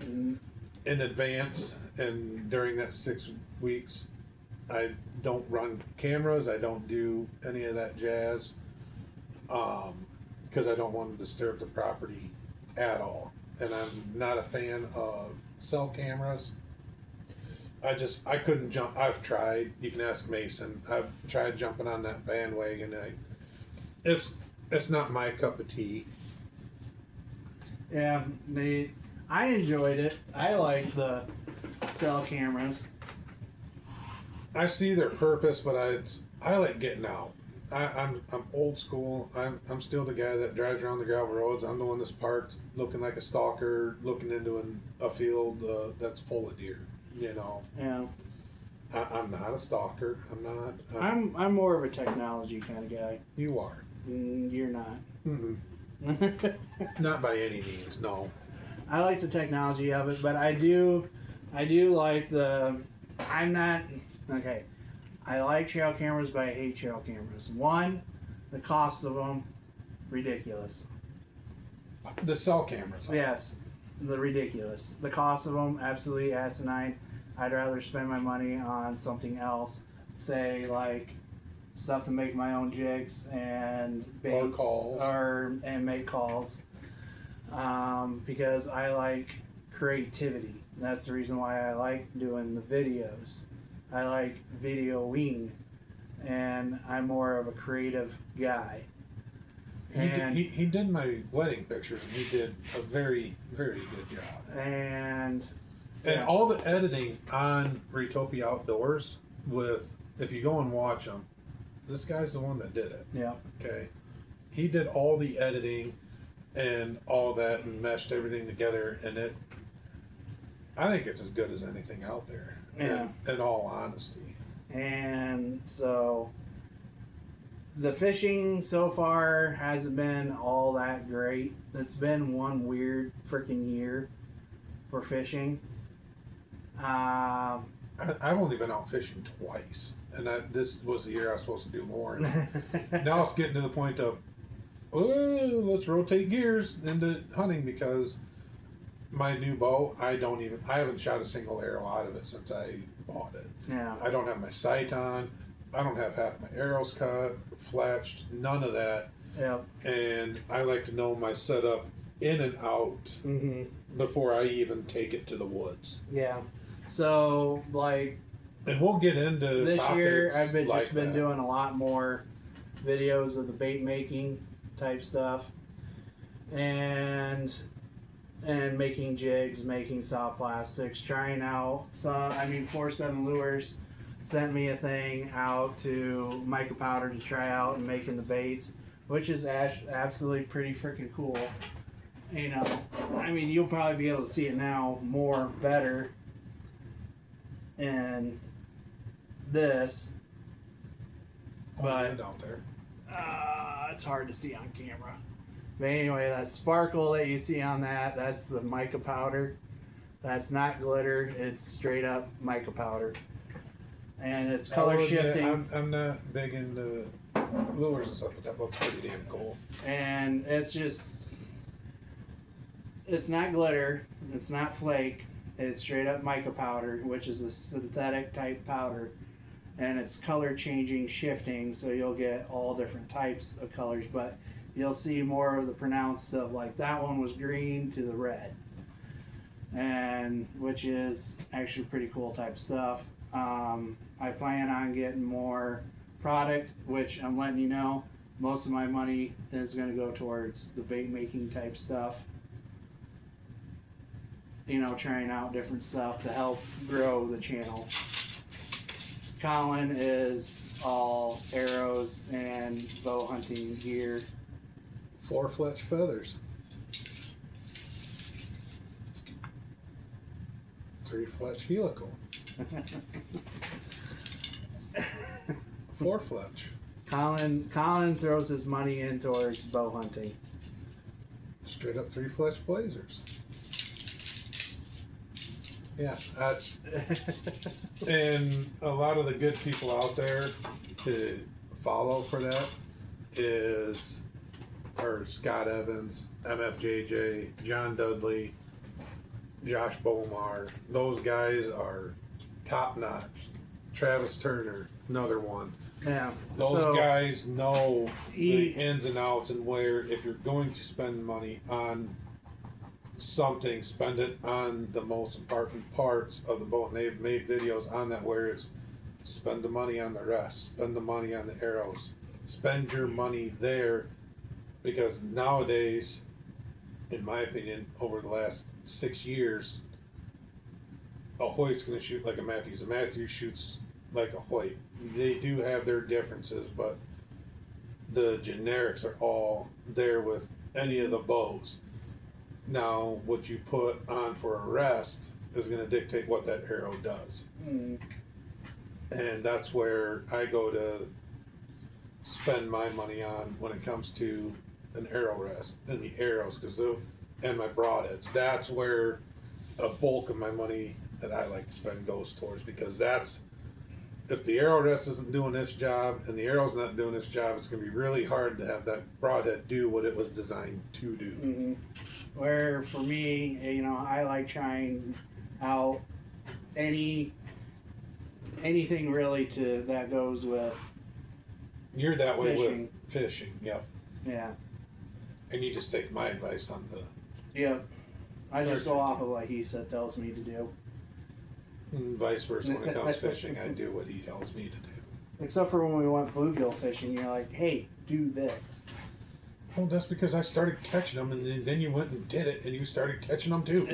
in advance. And during that 6 weeks, I don't run cameras. I don't do any of that jazz because I don't want to disturb the property at all. And I'm not a fan of cell cameras. I couldn't jump. I've tried. You can ask Mason. I've tried jumping on that bandwagon. It's not my cup of tea. Yeah, I enjoyed it. I like the cell cameras. I see their purpose, but I like getting out. I'm old school. I'm still the guy that drives around the gravel roads. I'm the one that's parked looking like a stalker, looking into a field that's full of deer. You know. Yeah. I'm not a stalker. I'm not. I'm more of a technology kind of guy. You are. You're not. Mm-mm. Not by any means. No. I like the technology of it, but I do like the. I'm not okay. I like trail cameras, but I hate trail cameras. One, the cost of them, ridiculous. The cell cameras. Yes, the ridiculous. The cost of them, absolutely asinine. I'd rather spend my money on something else, say like stuff to make my own jigs and baits, Or calls. and make calls. Because I like creativity. That's the reason why I like doing the videos. I like videoing, and I'm more of a creative guy. He did my wedding pictures, and he did a very, very good job. And all the editing on Retopia Outdoors, if you go and watch them, this guy's the one that did it. Yeah. Okay. He did all the editing and all that and meshed everything together, and I think it's as good as anything out there. Yeah. In all honesty. And so the fishing so far hasn't been all that great. It's been one weird freaking year for fishing. I've only been out fishing twice, and this was the year I was supposed to do more. And now it's getting to the point of, oh, let's rotate gears into hunting because my new bow, I haven't shot a single arrow out of it since I bought it. Yeah. I don't have my sight on. I don't have half my arrows cut, fletched, none of that. Yep. And I like to know my setup in and out Mm-hmm. before I even take it to the woods. Yeah. So And we'll get into this year, I've been like that. doing a lot more videos of the bait making type stuff, and making jigs, making soft plastics, trying out some. 4-7 Lures sent me a thing out to mica powder to try out and making the baits, which is absolutely pretty freaking cool. You know, you'll probably be able to see it now better in this, but out there. it's hard to see on camera. But anyway, that sparkle that you see on that's the mica powder. That's not glitter, it's straight up mica powder. And it's color shifting. I'm not big into lures and stuff, but that looks pretty damn cool. And it's not glitter, it's not flake, it's straight up mica powder, which is a synthetic type powder. And it's color changing, shifting, so you'll get all different types of colors, but you'll see more of the pronounced of like that one was green to the red. and which is actually pretty cool type stuff. I plan on getting more product, which I'm letting you know. Most of my money is going to go towards the bait making type stuff. You know, trying out different stuff to help grow the channel. Colin is all arrows and bow hunting gear. 4-fletch feathers. 3-fletch helical. 4-fletch. Colin throws his money in towards bow hunting. Straight up 3-fletch blazers. Yeah, that's and a lot of the good people out there to follow for that are Scott Evans, MFJJ, John Dudley, Josh Bomar. Those guys are top notch. Travis Turner, another one. Yeah. Those guys know the ins and outs and where, if you're going to spend money on something, spend it on the most important parts of the boat. And they've made videos on that where it's spend the money on the rest, spend the money on the arrows, spend your money there, because nowadays, in my opinion, over the last 6 years, a Hoyt's going to shoot like a Matthews. A Matthews shoots like a Hoyt. They do have their differences, but the generics are all there with any of the bows. Now, what you put on for a rest is going to dictate what that arrow does. Mm. And that's where I go to spend my money on when it comes to an arrow rest and the arrows, and my broadheads. That's where a bulk of my money that I like to spend goes towards, because that's, if the arrow rest isn't doing its job and the arrow's not doing its job, it's going to be really hard to have that broadhead do what it was designed to do. Mm-hmm. Where for me, you know, I like trying out anything really that goes with. You're that way fishing. with fishing, yep. Yeah. And you just take my advice on the. Yep. I just go off of what he tells me to do. And vice versa when it comes fishing, I do what he tells me to do. Except for when we went bluegill fishing, you're like, hey, do this. Well, that's because I started catching them, and then you went and did it, and you started catching them too.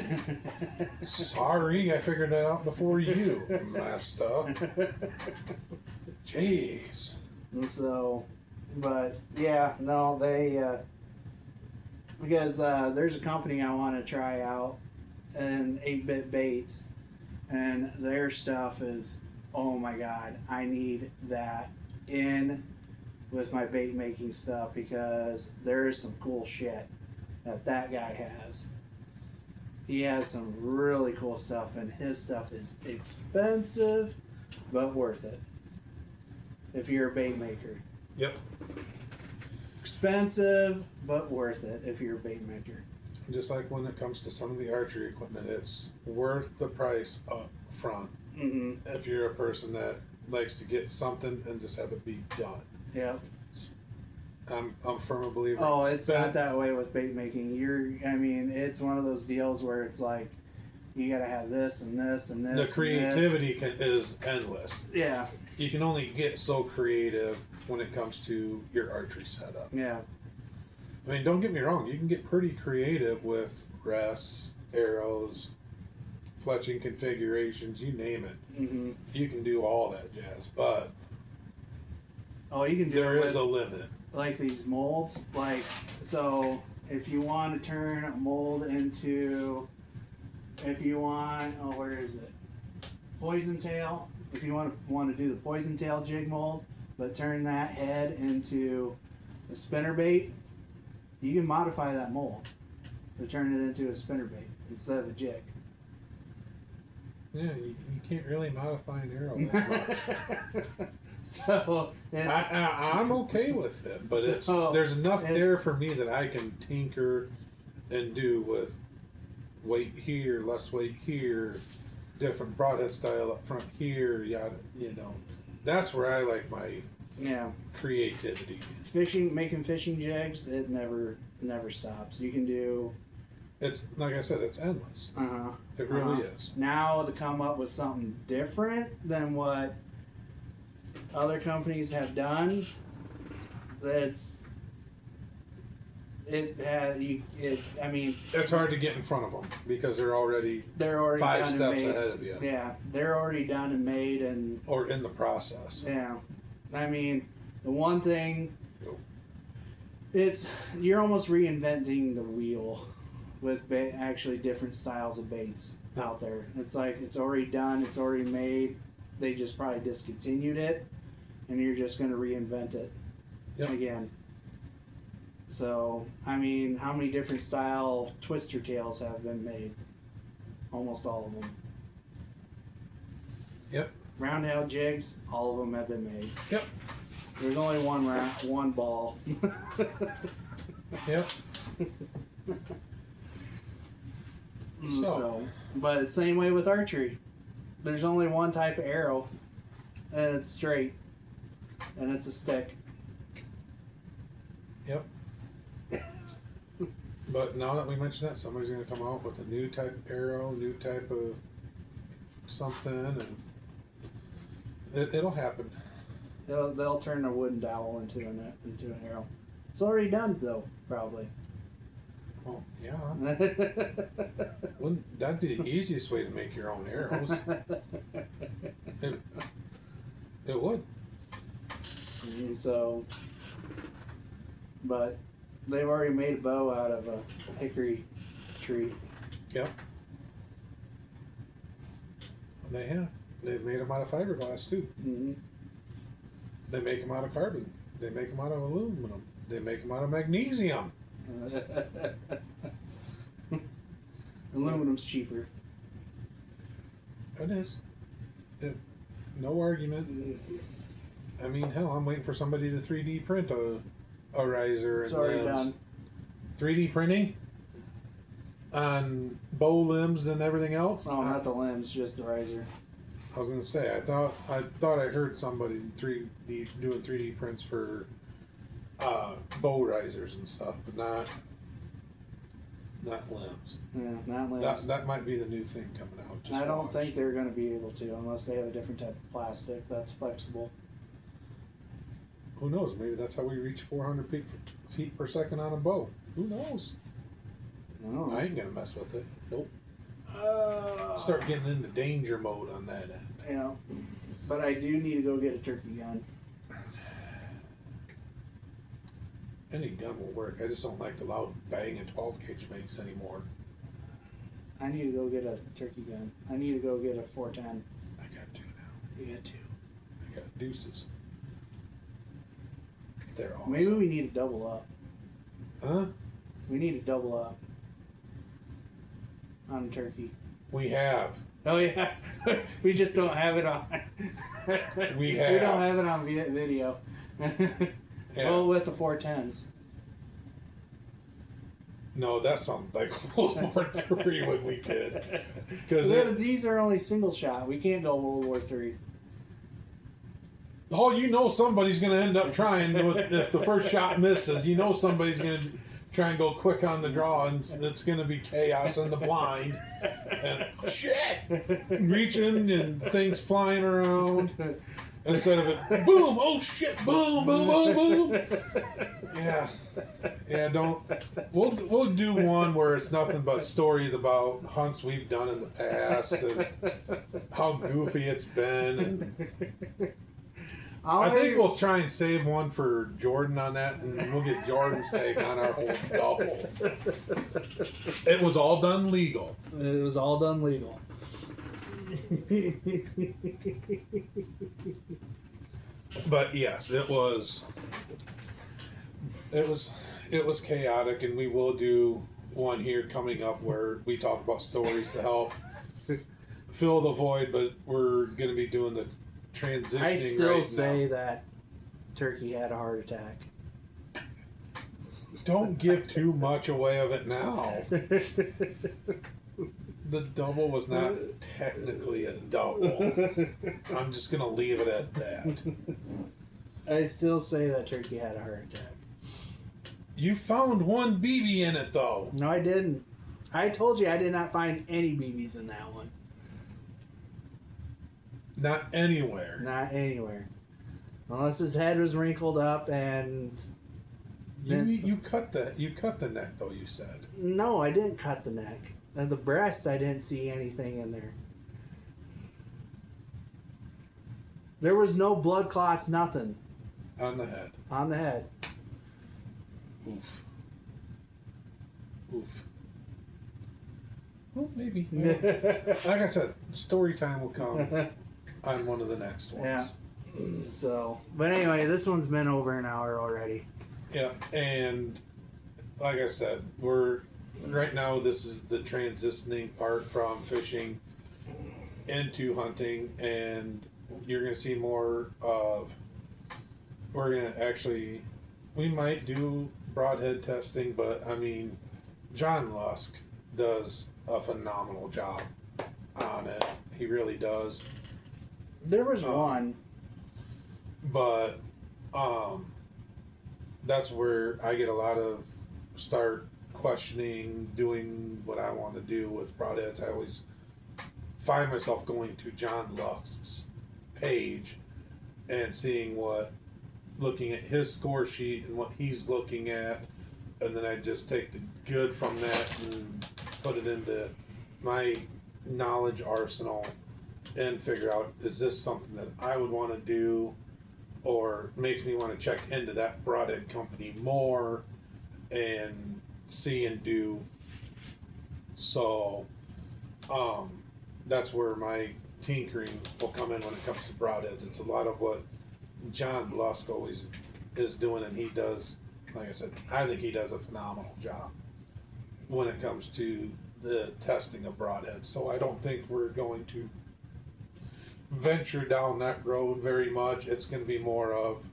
Sorry, I figured it out before you messed up. Jeez. And so, but yeah, no, they, because there's a company I want to try out, and 8-Bit Baits, and their stuff is, oh my god, I need that in with my bait making stuff, because there is some cool shit that guy has. He has some really cool stuff, and his stuff is expensive but worth it if you're a bait maker. Yep. Expensive but worth it if you're a bait maker. Just like when it comes to some of the archery equipment, it's worth the price up front. Mm-hmm. If you're a person that likes to get something and just have it be done. Yeah. I'm a firm believer. Oh, it's not that way with bait making. I mean, it's one of those deals where it's like, you gotta have this and this and this. The creativity is endless. Yeah. You can only get so creative when it comes to your archery setup. Yeah. I mean, don't get me wrong. You can get pretty creative with rests, arrows, fletching configurations, you name it. Mm-hmm. You can do all that jazz, but you can do there it is a limit. Like these molds. Like, so if you want to turn a mold into, where is it? Poison tail. If you want to do the poison tail jig mold, but turn that head into a spinnerbait, you can modify that mold to turn it into a spinnerbait instead of a jig. Yeah, you can't really modify an arrow that much. So I'm okay with it, but there's enough there for me that I can tinker and do with weight here, less weight here, different broadhead style up front here, yada, that's where I like my creativity. Making fishing jigs, it never stops. You can do It's like I said, it's endless. Uh-huh. It really is. Now to come up with something different than what other companies have done, I mean, It's hard to get in front of them because they're already they're 5 done and steps made. ahead of you, Yeah, they're already done and made, and or in the process. yeah, I mean, the one thing, Nope. you're almost reinventing the wheel with actually different styles of baits out there. It's like it's already done, it's already made. They just probably discontinued it, and you're just going to reinvent it Yep. again. So, I mean, how many different style twister tails have been made? Almost all of them. Yep. Roundhouse jigs, all of them have been made. Yep. There's only one ball. Yep. So, but it's the same way with archery. There's only one type of arrow, and it's straight, and it's a stick. Yep. But now that we mentioned that, somebody's going to come out with a new type of arrow, new type of something, and it'll happen. They'll turn a wooden dowel into an arrow. It's already done though, probably. Well, yeah. Wouldn't that'd be the easiest way to make your own arrows? It would. So, but they've already made a bow out of a hickory tree. Yep. They have. They've made them out of fiberglass too. Mm-hmm. They make them out of carbon. They make them out of aluminum. They make them out of magnesium. Aluminum's cheaper. It is. No argument. I mean, hell, I'm waiting for somebody to 3D print a riser It's and already limbs. done. 3D printing on bow limbs and everything else. Oh, not the limbs, just the riser. I was gonna say, I thought I heard somebody 3D doing 3D prints for bow risers and stuff, but not limbs. Yeah, not limbs. That might be the new thing coming out. Just I don't watch. think they're going to be able to unless they have a different type of plastic that's flexible. Who knows? Maybe that's how we reach 400 feet per second on a bow. Who knows? I don't know. I ain't gonna mess with it. Nope. Start getting into danger mode on that end. Yeah, but I do need to go get a turkey gun. Any gun will work. I just don't like the loud bang a 12 gauge makes anymore. I need to go get a turkey gun. I need to go get a 410. I got two now. You got two. I got deuces. They're awesome. Maybe we need to double up. Huh? We need to double up on turkey. We have. Oh yeah, we just don't have it on. We We have. don't have it on video. Yeah. Well, with the 410s. No, that sounds like World War III when we did. Because These are only single shot. We can't go World War III. oh, you know somebody's going to end up trying. If the first shot misses, you know somebody's going to try and go quick on the draw, and it's going to be chaos in the blind. And shit! Reaching and things flying around. Instead of it, boom, oh shit, boom, boom, boom, boom. Yeah, don't. We'll do one where it's nothing but stories about hunts we've done in the past and how goofy it's been. And I think we'll try and save one for Jordan on that, and we'll get Jordan's take on our whole double. It was all done legal. It was all done legal. But yes, it was chaotic, and we will do one here coming up where we talk about stories to help fill the void. But we're going to be doing the transitioning. I still right say now. that turkey had a heart attack. Don't give too much away of it now. The double was not technically a double. I'm just going to leave it at that. I still say that turkey had a heart attack. You found one BB in it, though. No, I didn't. I told you I did not find any BBs in that one. Not anywhere. Not anywhere. Unless his head was wrinkled up and... You cut the neck though, you said. No, I didn't cut the neck. The breast, I didn't see anything in there. There was no blood clots, nothing. On the head. On the head. Oof. Well, maybe. Like I said, story time will come on one of the next ones. Yeah. So, but anyway, this one's been over an hour already. Yeah, and like I said, we're right now. This is the transitioning part from fishing into hunting, and you're going to see more of. We're going to actually, we might do broadhead testing, but I mean, John Lusk does a phenomenal job on it. He really does. There was one. But that's where I get a lot of start questioning doing what I want to do with broadheads. I always find myself going to John Lusk's page and seeing looking at his score sheet and what he's looking at, and then I just take the good from that and put it into my knowledge arsenal and figure out, is this something that I would want to do, or makes me want to check into that broadhead company more and see and do. So that's where my tinkering will come in when it comes to broadheads. It's a lot of what John Lusk always is doing, and he does, like I said, I think he does a phenomenal job when it comes to the testing of broadheads. So I don't think we're going to venture down that road very much. It's going to be more of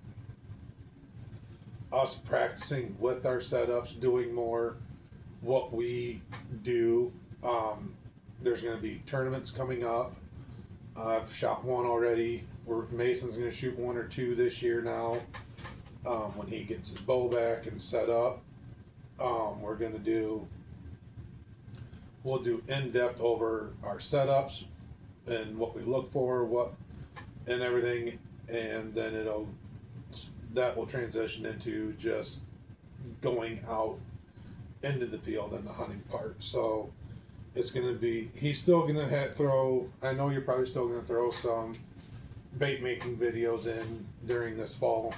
us practicing with our setups, doing more what we do. There's going to be tournaments coming up. I've shot one already. Mason's going to shoot one or two this year now. When he gets his bow back and set up, we'll do in-depth over our setups and what we look for, and everything, and then that will transition into just going out into the field and the hunting part. So it's going to be, he's still going to throw, I know you're probably still going to throw some bait making videos in during this fall.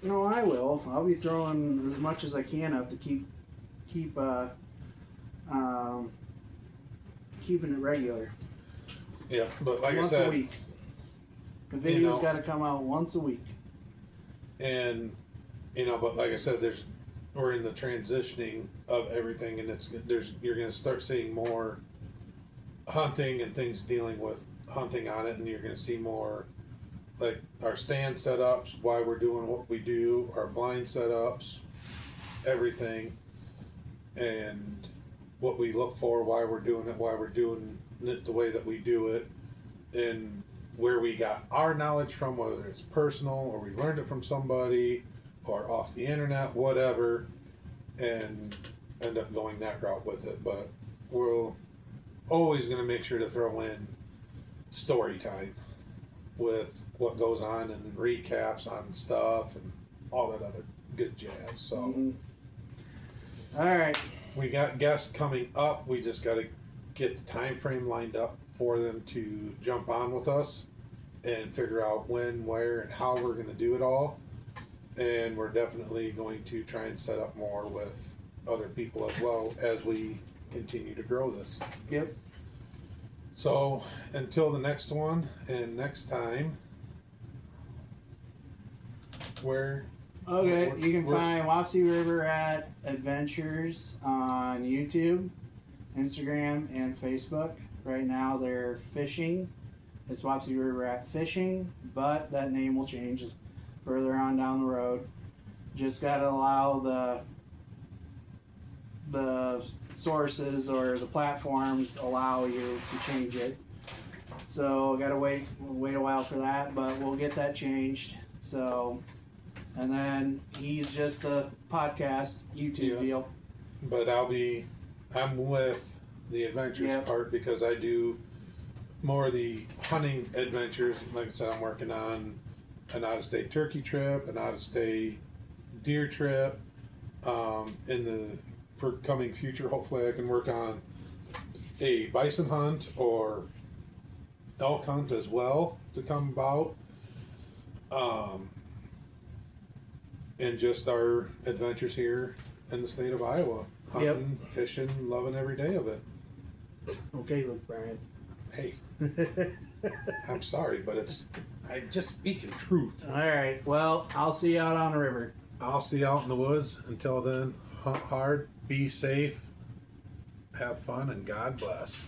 No, I will. I'll be throwing as much as I can up to keep keeping it regular. Yeah, but like once I said, a week. The video's got to come out once a week. And but like I said, we're in the transitioning of everything, and you're going to start seeing more hunting and things dealing with hunting on it, and you're going to see more like our stand setups, why we're doing what we do, our blind setups, everything, and what we look for, why we're doing it the way that we do it, and where we got our knowledge from, whether it's personal or we learned it from somebody or off the internet, whatever, and end up going that route with it. But we're always going to make sure to throw in story time with what goes on and recaps on stuff and all that other good jazz. So All right, we got guests coming up. We just got to get the time frame lined up for them to jump on with us and figure out when, where, and how we're going to do it all. And we're definitely going to try and set up more with other people as well as we continue to grow this. Yep. So until the next one and next time, Okay, you can find Wapsie River Rat Adventures on YouTube, Instagram, and Facebook. Right now they're fishing. It's Wapsie River Rat Fishing, but that name will change further on down the road. Just gotta allow the sources or the platforms allow you to change it. So gotta wait a while for that, but we'll get that changed. So, and then he's just the podcast YouTube deal. But I'm with the adventures Yep. part because I do more of the hunting adventures. Like I said, I'm working on an out-of-state turkey trip, an out-of-state deer trip. In the for coming future, hopefully I can work on a bison hunt or elk hunt as well to come about. And just our adventures here in the state of Iowa. Hunting, fishing, loving every day of it. Okay, Luke Bryan. Hey, I'm sorry, but I just speaking truth. All right. Well, I'll see you out on the river. I'll see you out in the woods. Until then, hunt hard, be safe, have fun, and God bless.